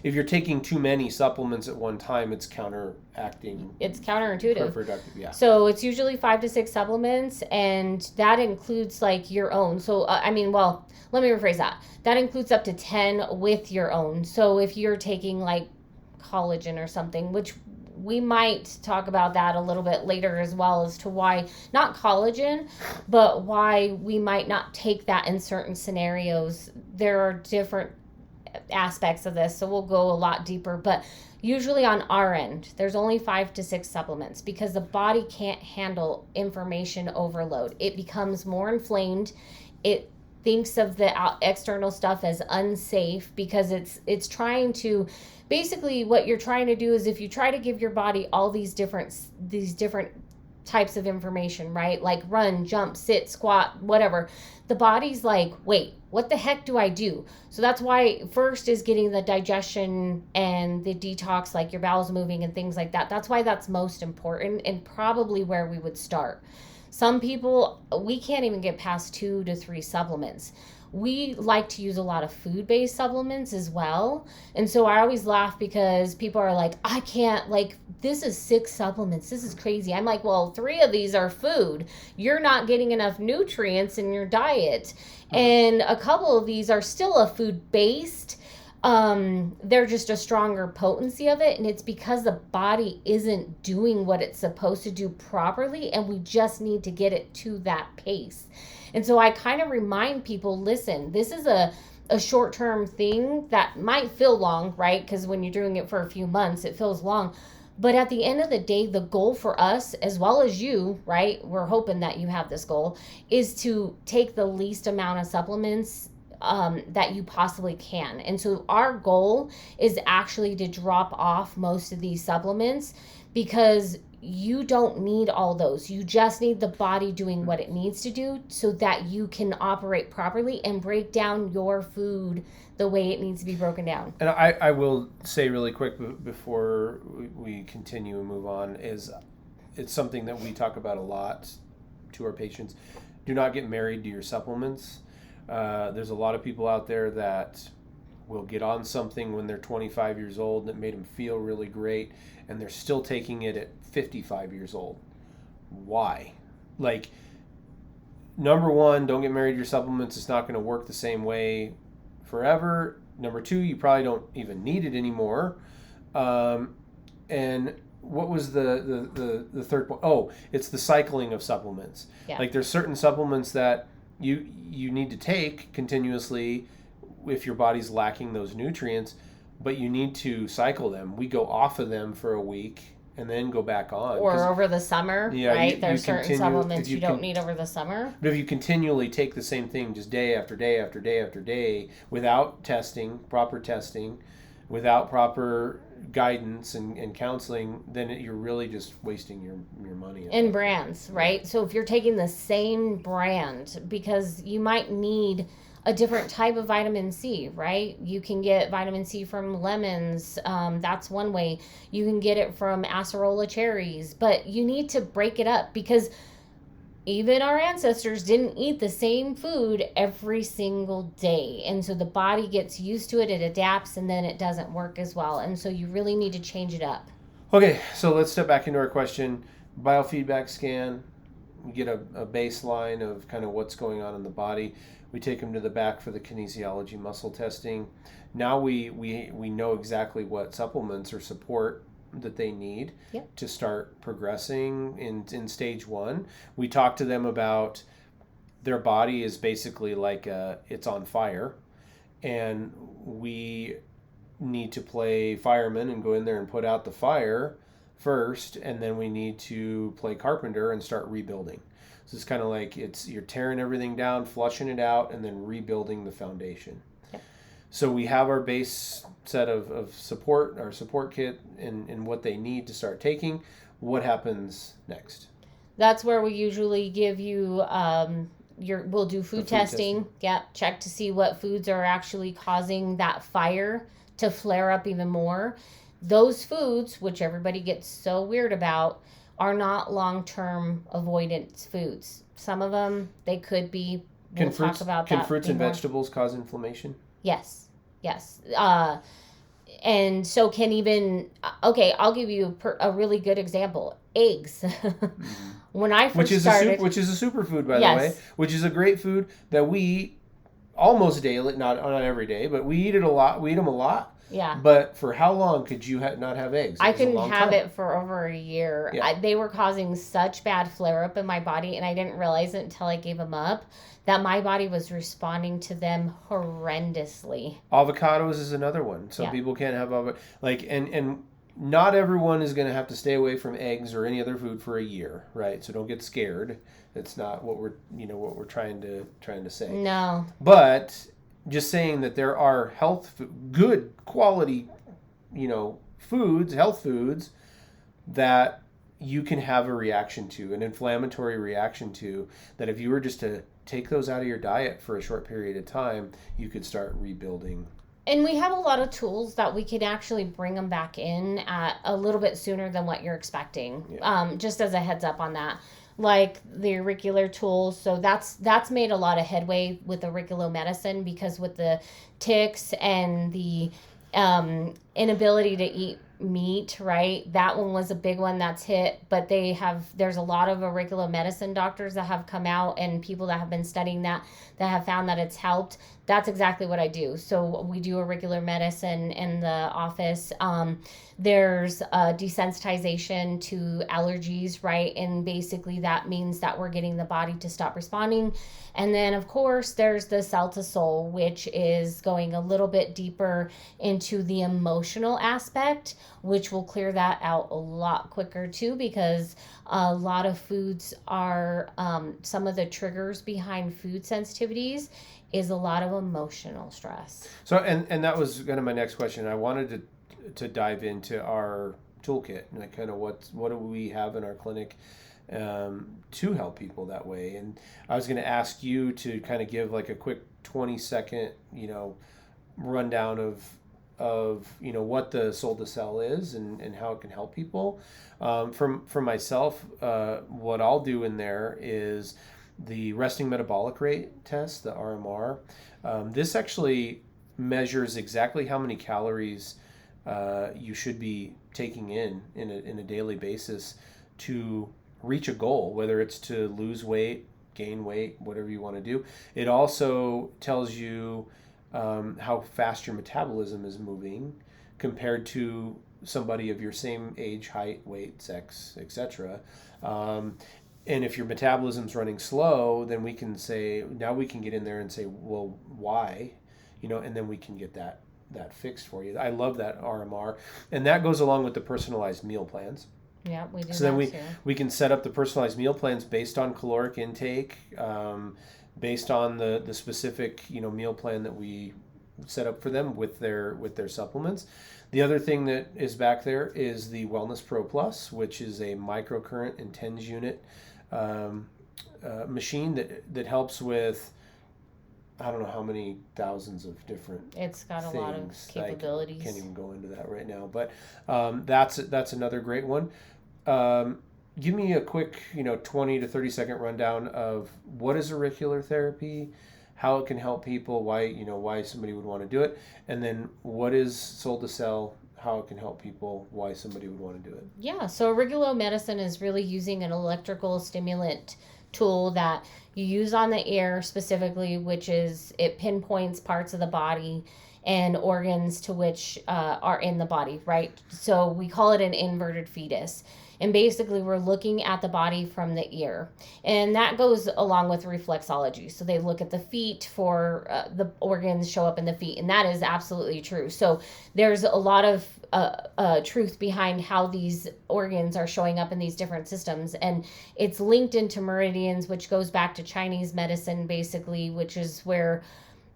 you're taking too many supplements at one time, it's counteracting. It's counterintuitive. Counterproductive, yeah. So it's usually 5 to 6 supplements, and that includes like your own. So, let me rephrase that. That includes up to 10 with your own. So if you're taking like collagen or something, which we might talk about that a little bit later as well as to why, not collagen, but why we might not take that in certain scenarios. There are different aspects of this, so we'll go a lot deeper. But usually on our end, there's only 5 to 6 supplements because the body can't handle information overload. It becomes more inflamed. It thinks of the external stuff as unsafe because it's trying to, basically what you're trying to do is if you try to give your body all these different types of information, right? Like run, jump, sit, squat, whatever. The body's like, wait, what the heck do I do? So that's why first is getting the digestion and the detox, like your bowels moving and things like that. That's why that's most important and probably where we would start. Some people, we can't even get past 2 to 3 supplements. We like to use a lot of food-based supplements as well. And so I always laugh because people are like, I can't, like, this is 6 supplements. This is crazy. I'm like, well, 3 of these are food. You're not getting enough nutrients in your diet. And a couple of these are still a food-based, they're just a stronger potency of it, and it's because the body isn't doing what it's supposed to do properly, and we just need to get it to that pace. And so I kind of remind people, listen, this is a short-term thing that might feel long, right? Because when you're doing it for a few months, it feels long. But at the end of the day, the goal for us, as well as you, right, we're hoping that you have this goal, is to take the least amount of supplements that you possibly can. And so our goal is actually to drop off most of these supplements, because you don't need all those. You just need the body doing what it needs to do so that you can operate properly and break down your food the way it needs to be broken down. And I will say really quick before we continue and move on, is it's something that we talk about a lot to our patients. Do not get married to your supplements. There's a lot of people out there that will get on something when they're 25 years old that made them feel really great, and they're still taking it at 55 years old. Why? Like, number one, don't get married to your supplements. It's not going to work the same way forever. Number two, you probably don't even need it anymore. And what was the third point? Oh, it's the cycling of supplements. Yeah. Like, there's certain supplements that you need to take continuously if your body's lacking those nutrients, but you need to cycle them. We go off of them for a week and then go back on. Or over the summer, yeah, right? There's certain supplements you don't need over the summer. But if you continually take the same thing just day after day after day after day without proper testing, without proper guidance and counseling, then you're really just wasting your money. And brands, right? So if you're taking the same brand, because you might need a different type of vitamin C, right? You can get vitamin C from lemons. That's one way. You can get it from acerola cherries, but you need to break it up, because even our ancestors didn't eat the same food every single day. And so the body gets used to it, it adapts, and then it doesn't work as well. And so you really need to change it up. Okay, so let's step back into our question. Biofeedback scan. We get a baseline of kind of what's going on in the body. We take them to the back for the kinesiology muscle testing. Now we know exactly what supplements or support that they need to start progressing in stage one. We talk to them about their body is basically like it's on fire, and we need to play fireman and go in there and put out the fire first, and then we need to play carpenter and start rebuilding. So it's kind of like you're tearing everything down, flushing it out, and then rebuilding the foundation. Yep. So we have our base set of support, our support kit, and what they need to start taking. What happens next? That's where we usually give you we'll do food testing. Yeah, check to see what foods are actually causing that fire to flare up even more. Those foods, which everybody gets so weird about, are not long-term avoidance foods. Some of them, they could be. We'll talk about that. Can fruits and vegetables cause inflammation? Yes. And so can even, okay, I'll give you a really good example. Eggs. When I first started. Which is a superfood, by the way. Which is a great food that we eat almost daily, not every day, but we eat it a lot. We eat them a lot. Yeah. But for how long could you not have eggs? I couldn't have it for over a year. Yeah. They were causing such bad flare-up in my body, and I didn't realize it until I gave them up, that my body was responding to them horrendously. Avocados is another one. Some people can't have avocado. And not everyone is going to have to stay away from eggs or any other food for a year, right? So don't get scared. That's not what we're trying to say. No. But just saying that there are good quality, foods, health foods that you can have a reaction to, an inflammatory reaction to, that if you were just to take those out of your diet for a short period of time, you could start rebuilding. And we have a lot of tools that we can actually bring them back in at a little bit sooner than what you're expecting. Yeah. Just as a heads up on that. Like the auricular tools, so that's made a lot of headway with auriculomedicine, because with the ticks and the inability to eat meat, right? That one was a big one that's hit, but there's a lot of auricular medicine doctors that have come out and people that have been studying that have found that it's helped. That's exactly what I do. So we do auricular medicine in the office. There's desensitization to allergies, right? And basically that means that we're getting the body to stop responding. And then, of course, there's the cell to soul, which is going a little bit deeper into the emotional aspect, which will clear that out a lot quicker too, because a lot of foods are some of the triggers behind food sensitivities is a lot of emotional stress. So, and that was kind of my next question. I wanted to dive into our toolkit, like kind of what do we have in our clinic to help people that way. And I was going to ask you to kind of give like a quick 20-second, rundown of what the soul to cell is and how it can help people. For myself, what I'll do in there is the resting metabolic rate test, the RMR. This actually measures exactly how many calories you should be taking in a daily basis to reach a goal, whether it's to lose weight, gain weight, whatever you want to do. It also tells you how fast your metabolism is moving compared to somebody of your same age, height, weight, sex, etc. And if your metabolism's running slow, then we can get in there and say, well, why? And then we can get that fixed for you. I love that RMR. And that goes along with the personalized meal plans. Yeah, we do. So then we can set up the personalized meal plans based on caloric intake, based on the specific meal plan that we set up for them with their supplements. The other thing that is back there is the Wellness Pro Plus, which is a microcurrent and TENS unit machine that helps with, I don't know how many thousands of different It's got a lot of capabilities. I can't even go into that right now, but that's another great one. Give me a quick 20 to 30 second rundown of what is auricular therapy, how it can help people, why somebody would want to do it, and then what is soul to cell, how it can help people, why somebody would want to do it. Yeah, so auricular medicine is really using an electrical stimulant tool that you use on the ear specifically, which is it pinpoints parts of the body and organs to which are in the body, right? So we call it an inverted fetus. And basically, we're looking at the body from the ear. And that goes along with reflexology. So they look at the feet for the organs show up in the feet. And that is absolutely true. So there's a lot of truth behind how these organs are showing up in these different systems. And it's linked into meridians, which goes back to Chinese medicine, basically, which is where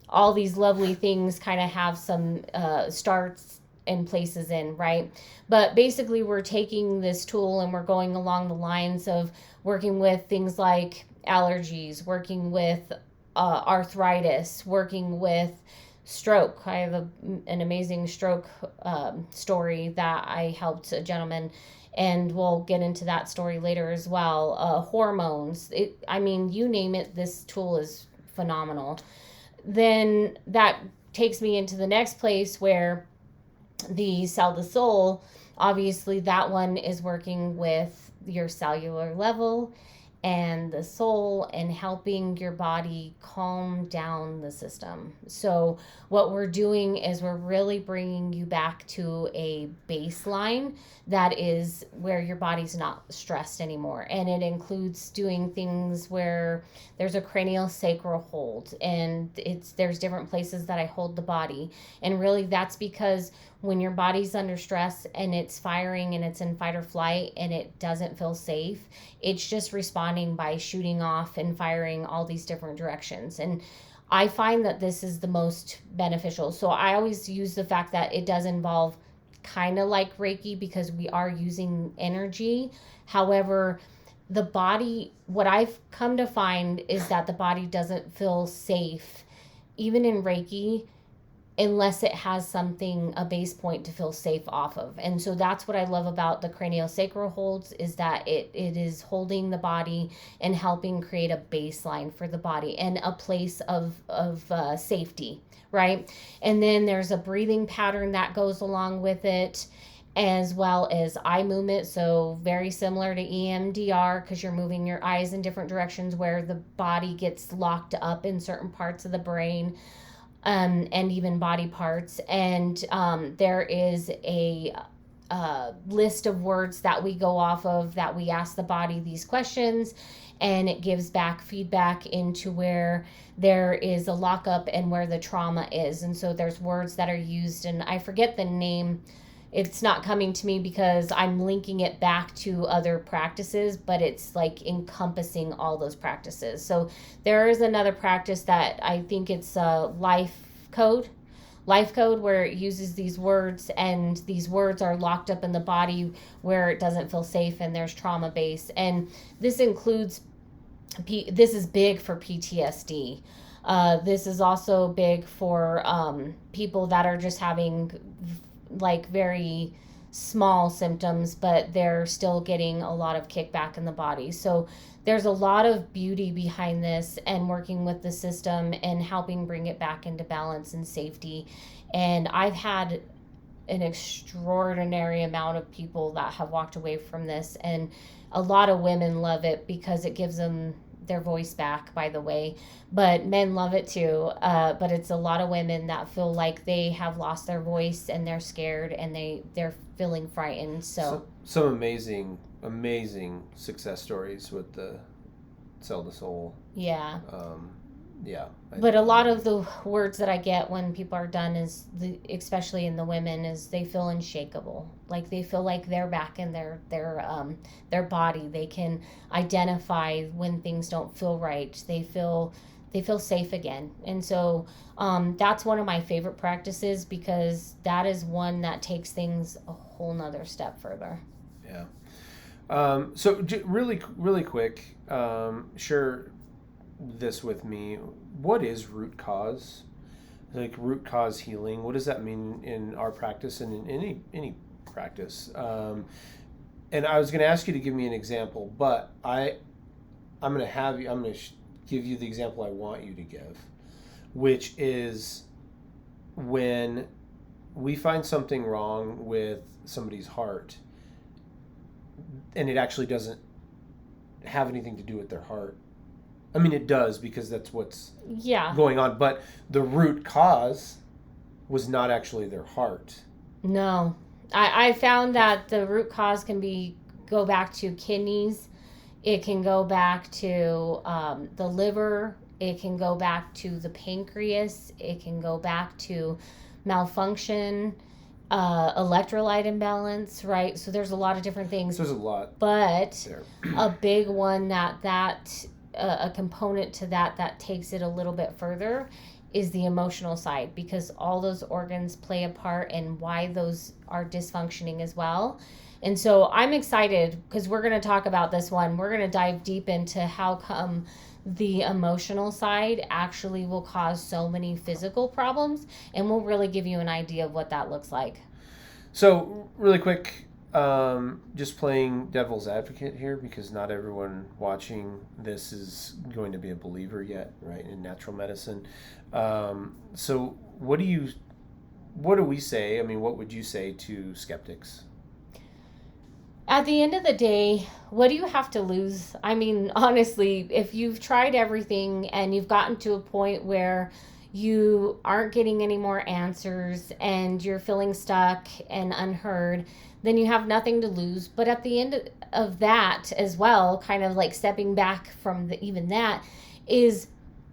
all these lovely things kind of have some starts and places in, right? But basically we're taking this tool and we're going along the lines of working with things like allergies, working with arthritis, working with stroke. I have an amazing stroke story that I helped a gentleman, and we'll get into that story later as well. Hormones, you name it, this tool is phenomenal. Then that takes me into the next place where the cell to soul, obviously that one is working with your cellular level and the soul and helping your body calm down the system. So what we're doing is we're really bringing you back to a baseline that is where your body's not stressed anymore. And it includes doing things where there's a cranial sacral hold, and there's different places that I hold the body. And really that's because when your body's under stress and it's firing and it's in fight or flight and it doesn't feel safe, it's just responding by shooting off and firing all these different directions. And I find that this is the most beneficial. So I always use the fact that it does involve kind of like Reiki because we are using energy. However, the body, what I've come to find is that the body doesn't feel safe, even in Reiki, unless it has something, a base point to feel safe off of. And so that's what I love about the craniosacral holds, is that it is holding the body and helping create a baseline for the body and a place of safety, right? And then there's a breathing pattern that goes along with it. as well as eye movement. So very similar to EMDR, because you're moving your eyes in different directions where the body gets locked up in certain parts of the brain, and even body parts. And there is a list of words that we go off of, that we ask the body these questions, and it gives back feedback into where there is a lockup and where the trauma is. And so there's words that are used, and I forget the name. It's not coming to me because I'm linking it back to other practices, but it's like encompassing all those practices. So there is another practice that I think it's code life code, where it uses these words, and these words are locked up in the body where it doesn't feel safe, and there's trauma base. And this includes, this is big for PTSD. This is also big for people that are just having like very small symptoms, but they're still getting a lot of kickback in the body. So there's a lot of beauty behind this, and working with the system and helping bring it back into balance and safety. And I've had an extraordinary amount of people that have walked away from this, and a lot of women love it because it gives them their voice back, by the way, but men love it too. But it's a lot of women that feel like they have lost their voice, and they're scared, and they're feeling frightened. So some amazing success stories with the Sell the Soul. Yeah. Yeah. But a lot of the words that I get when people are done is, especially in the women, is they feel unshakable. Like they feel like they're back in their body. They can identify when things don't feel right. They feel safe again. And so that's one of my favorite practices, because that is one that takes things a whole nother step further. Yeah. So really quick, share this with me. What is root cause? Like root cause healing, what does that mean in our practice and in any practice? And I was going to ask you to give me an example, but I'm going to give you the example I want you to give, which is when we find something wrong with somebody's heart, and it actually doesn't have anything to do with their heart. I mean, it does, because that's what's going on. But the root cause was not actually their heart. No. I found that the root cause can go back to kidneys. It can go back to the liver. It can go back to the pancreas. It can go back to malfunction, electrolyte imbalance, right? So there's a lot of different things. There's a lot. But a big one that a component to that takes it a little bit further is the emotional side, because all those organs play a part in why those are dysfunctioning as well. And so I'm excited, because we're going to talk about this one. We're going to dive deep into how come the emotional side actually will cause so many physical problems, and we'll really give you an idea of what that looks like. So really quick, just playing devil's advocate here, because not everyone watching this is going to be a believer yet, right, in natural medicine. So what do we say? I mean, what would you say to skeptics? At the end of the day, what do you have to lose? I mean, honestly, if you've tried everything and you've gotten to a point where you aren't getting any more answers and you're feeling stuck and unheard, then you have nothing to lose. But at the end of that as well, kind of like stepping back from even that, is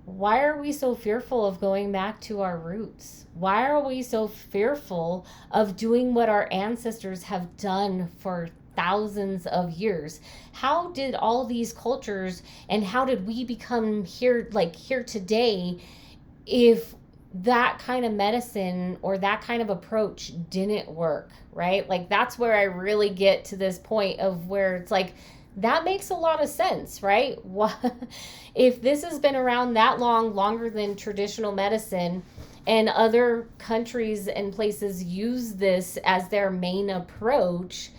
why are we so fearful of going back to our roots? Why are we so fearful of doing what our ancestors have done for thousands of years? How did all these cultures, and how did we become here today, if that kind of medicine or that kind of approach didn't work, right? Like, that's where I really get to this point of where it's like, that makes a lot of sense, right? If this has been around that long, longer than traditional medicine, and other countries and places use this as their main approach,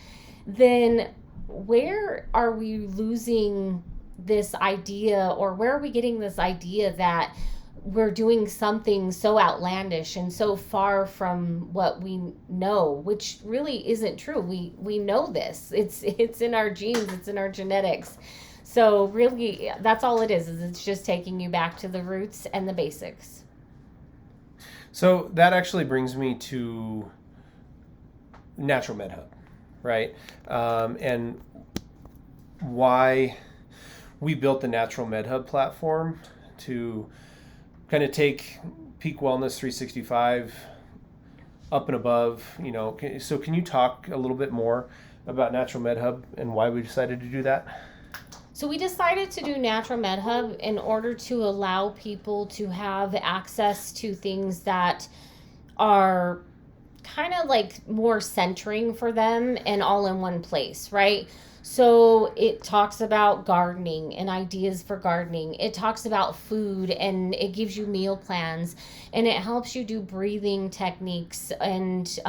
then where are we losing this idea, or where are we getting this idea that we're doing something so outlandish and so far from what we know, which really isn't true. We know this. It's in our genes, it's in our genetics. So really that's all it is it's just taking you back to the roots and the basics. So that actually brings me to Natural Med Hub, right? And why we built the Natural Med Hub platform to kind of take Peak Wellness 365 up and above, So can you talk a little bit more about Natural Med Hub and why we decided to do that? So we decided to do Natural Med Hub in order to allow people to have access to things that are kind of like more centering for them and all in one place, right? So it talks about gardening and ideas for gardening. It talks about food and it gives you meal plans, and it helps you do breathing techniques, and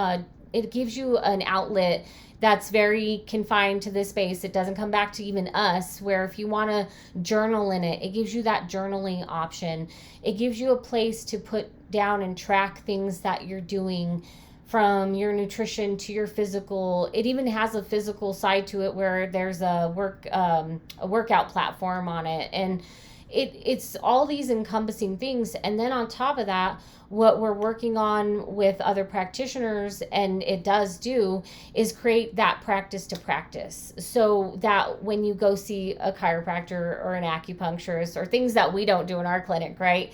it gives you an outlet that's very confined to this space. It doesn't come back to even us, where if you want to journal in it, it gives you that journaling option. It gives you a place to put down and track things that you're doing, from your nutrition to your physical. It even has a physical side to it where there's a workout platform on it, and it's all these encompassing things. And then on top of that, what we're working on with other practitioners, and it does do, is create that practice to practice, so that when you go see a chiropractor or an acupuncturist, or things that we don't do in our clinic, right?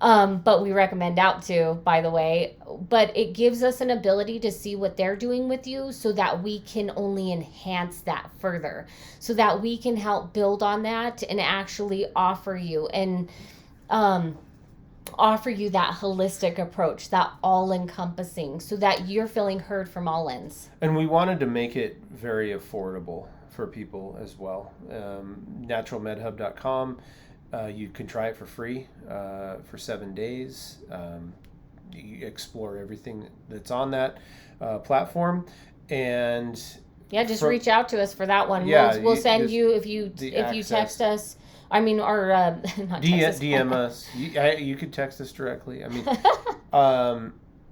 But we recommend out to, by the way. But it gives us an ability to see what they're doing with you, so that we can only enhance that further, so that we can help build on that and actually offer you that holistic approach, that all-encompassing, so that you're feeling heard from all ends. And we wanted to make it very affordable for people as well. Naturalmedhub.com. You can try it for free for 7 days. You explore everything that's on that platform, and just reach out to us for that one. Yeah, we'll send you if you text us. I mean, or not text DM us. You could text us directly. I mean,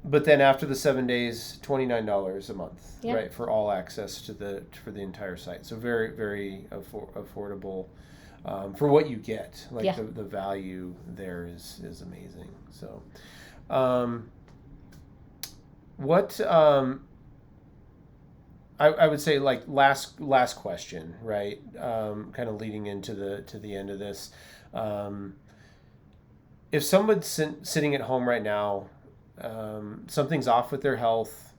but then after the 7 days, $29 a month, right, for all access to for the entire site. So very, very affordable. For what you get, the value there is amazing. So, what I would say, like, last question, right? Kind of leading into the end of this. If someone's sitting at home right now, something's off with their health,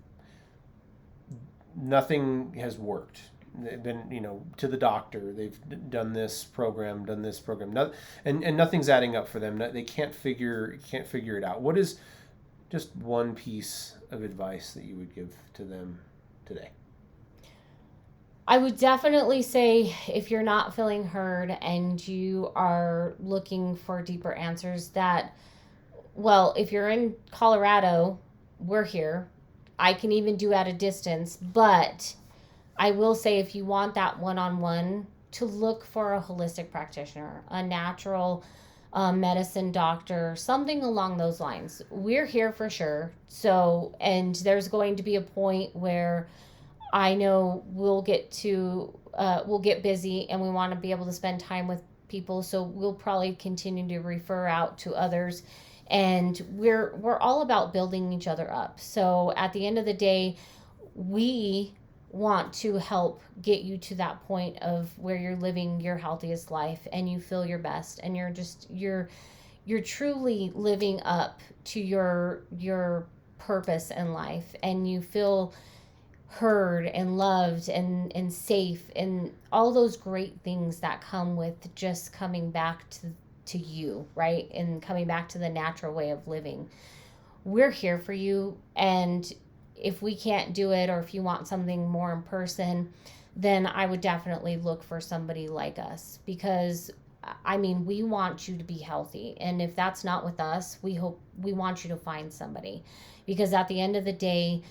nothing has worked. They've been, to the doctor. They've done this program, and nothing's adding up for them. They can't figure it out. What is just one piece of advice that you would give to them today? I would definitely say, if you're not feeling heard and you are looking for deeper answers, that, well, if you're in Colorado, we're here. I can even do at a distance, but I will say, if you want that one-on-one, to look for a holistic practitioner, a natural medicine doctor, something along those lines. We're here for sure. So, and there's going to be a point where I know we'll get busy, and we want to be able to spend time with people. So we'll probably continue to refer out to others, and we're all about building each other up. So at the end of the day, we want to help get you to that point of where you're living your healthiest life and you feel your best, and you're truly living up to your purpose in life, and you feel heard and loved and safe, and all those great things that come with just coming back to you, right? And coming back to the natural way of living. We're here for you, and if we can't do it, or if you want something more in person, then I would definitely look for somebody like us, because I mean, we want you to be healthy. And if that's not with us, we want you to find somebody, because at the end of the day,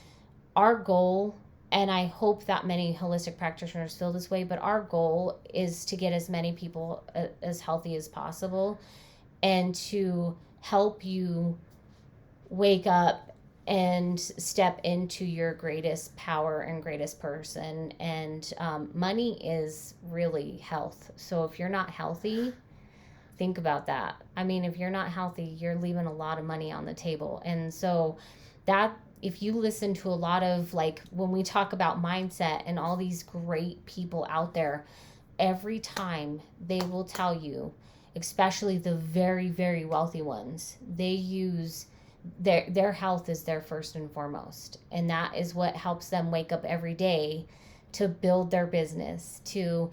our goal, and I hope that many holistic practitioners feel this way, but our goal is to get as many people as healthy as possible, and to help you wake up and step into your greatest power and greatest person. And money is really health. So if you're not healthy, think about that. I mean, if you're not healthy, you're leaving a lot of money on the table. And so that, if you listen to a lot of, like, when we talk about mindset and all these great people out there, every time they will tell you, especially the very, very wealthy ones, they use their health is their first and foremost. And that is what helps them wake up every day to build their business, to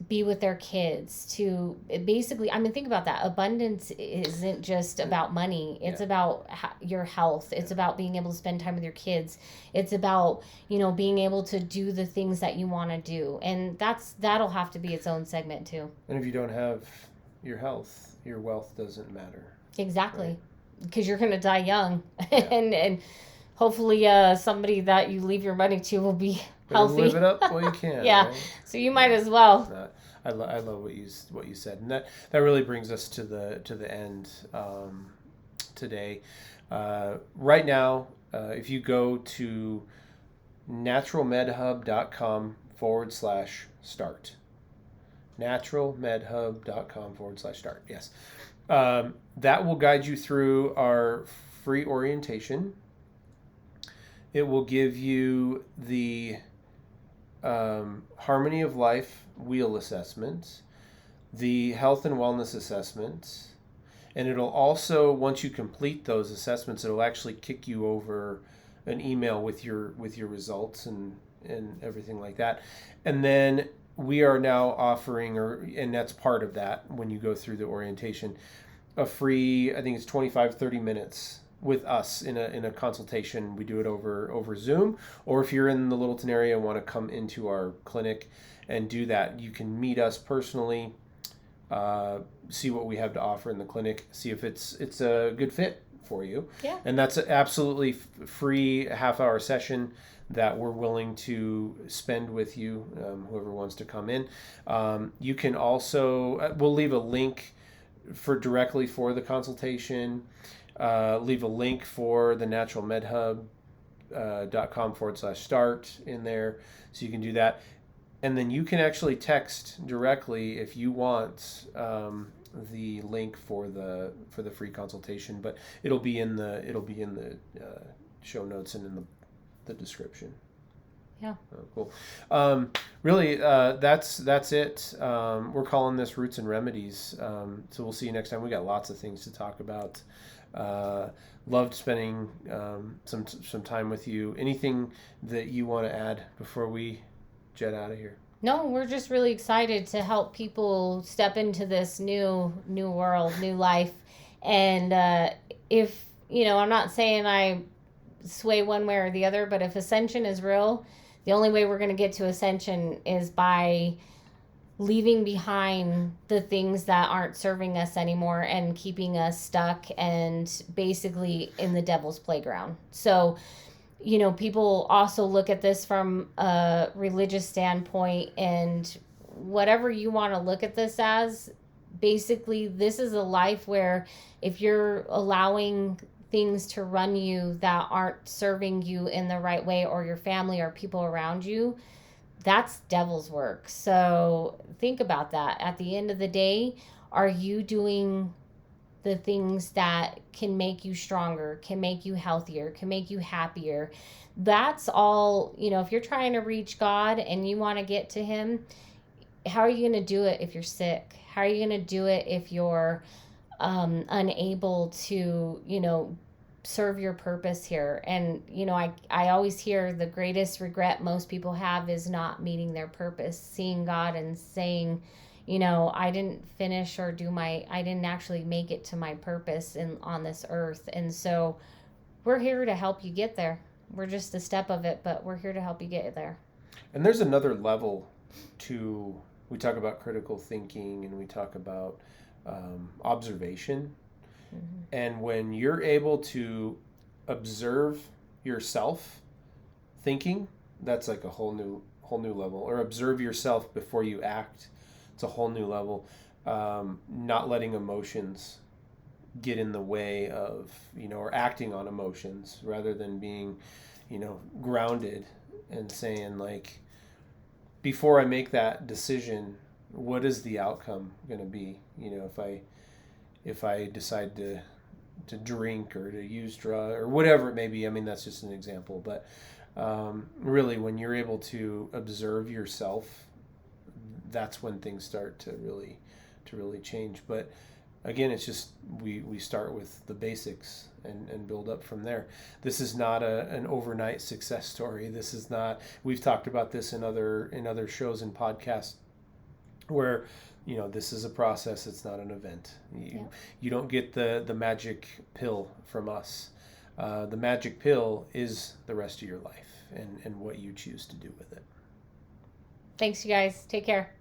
be with their kids, to basically, I mean, think about that. Abundance isn't just about money. It's about your health. It's about being able to spend time with your kids. It's about, being able to do the things that you want to do. And that'll have to be its own segment too. And if you don't have your health, your wealth doesn't matter. Exactly. Right? Because you're going to die young. Yeah. and hopefully somebody that you leave your money to will be healthy. Live it up while you can. Yeah. Right? So you might as well. I love what you said, and that really brings us to the end today. Right now, if you go to naturalmedhub.com/start, naturalmedhub.com/start. Yes, that will guide you through our free orientation. It will give you the Harmony of Life wheel assessment, the health and wellness assessment, and it'll also, once you complete those assessments, it'll actually kick you over an email with your results and everything like that. And then we are now offering, and that's part of that when you go through the orientation, a free, I think it's 25-30 minutes with us in a consultation. We do it over Zoom, or if you're in the Littleton area and want to come into our clinic and do that, you can meet us personally, see what we have to offer in the clinic, see if it's a good fit for you. Yeah. And that's an absolutely free half-hour session that we're willing to spend with you, whoever wants to come in. You can also, we'll leave a link directly for the consultation. Leave a link for the naturalmedhub.com/start in there, so you can do that. And then you can actually text directly if you want the link for the free consultation, but it'll be in the show notes and in the description. Yeah. Oh, cool. Really, that's it. We're calling this Roots and Remedies. So we'll see you next time. We got lots of things to talk about. Loved spending some time with you. Anything that you want to add before we jet out of here? No, we're just really excited to help people step into this new world, new life. And if, I'm not saying I sway one way or the other, but if ascension is real, the only way we're going to get to ascension is by leaving behind the things that aren't serving us anymore and keeping us stuck and basically in the devil's playground. So, people also look at this from a religious standpoint, and whatever you want to look at this as, basically this is a life where if you're allowing things to run you that aren't serving you in the right way, or your family or people around you, that's devil's work. So think about that. At the end of the day, are you doing the things that can make you stronger, can make you healthier, can make you happier? That's all. If you're trying to reach God and you want to get to him, how are you going to do it if you're sick? How are you going to do it if you're unable to, serve your purpose here? And, I always hear the greatest regret most people have is not meeting their purpose, seeing God and saying, I didn't finish or I didn't actually make it to my purpose on this earth. And so we're here to help you get there. We're just a step of it, but we're here to help you get there. And there's another level we talk about critical thinking, and we talk about observation. Mm-hmm. And when you're able to observe yourself thinking, that's like a whole new level. Or observe yourself before you act, it's a whole new level. Not letting emotions get in the way of, or acting on emotions, rather than being, grounded and saying, like, before I make that decision, what is the outcome going to be? If I decide to drink or to use drug or whatever it may be. I mean, that's just an example, but really, when you're able to observe yourself, that's when things start to really change. But again, it's just we start with the basics and build up from there. This is not an overnight success story. This is not. We've talked about this in other shows and podcasts where this is a process. It's not an event. You don't get the magic pill from us. The magic pill is the rest of your life and what you choose to do with it. Thanks, you guys. Take care.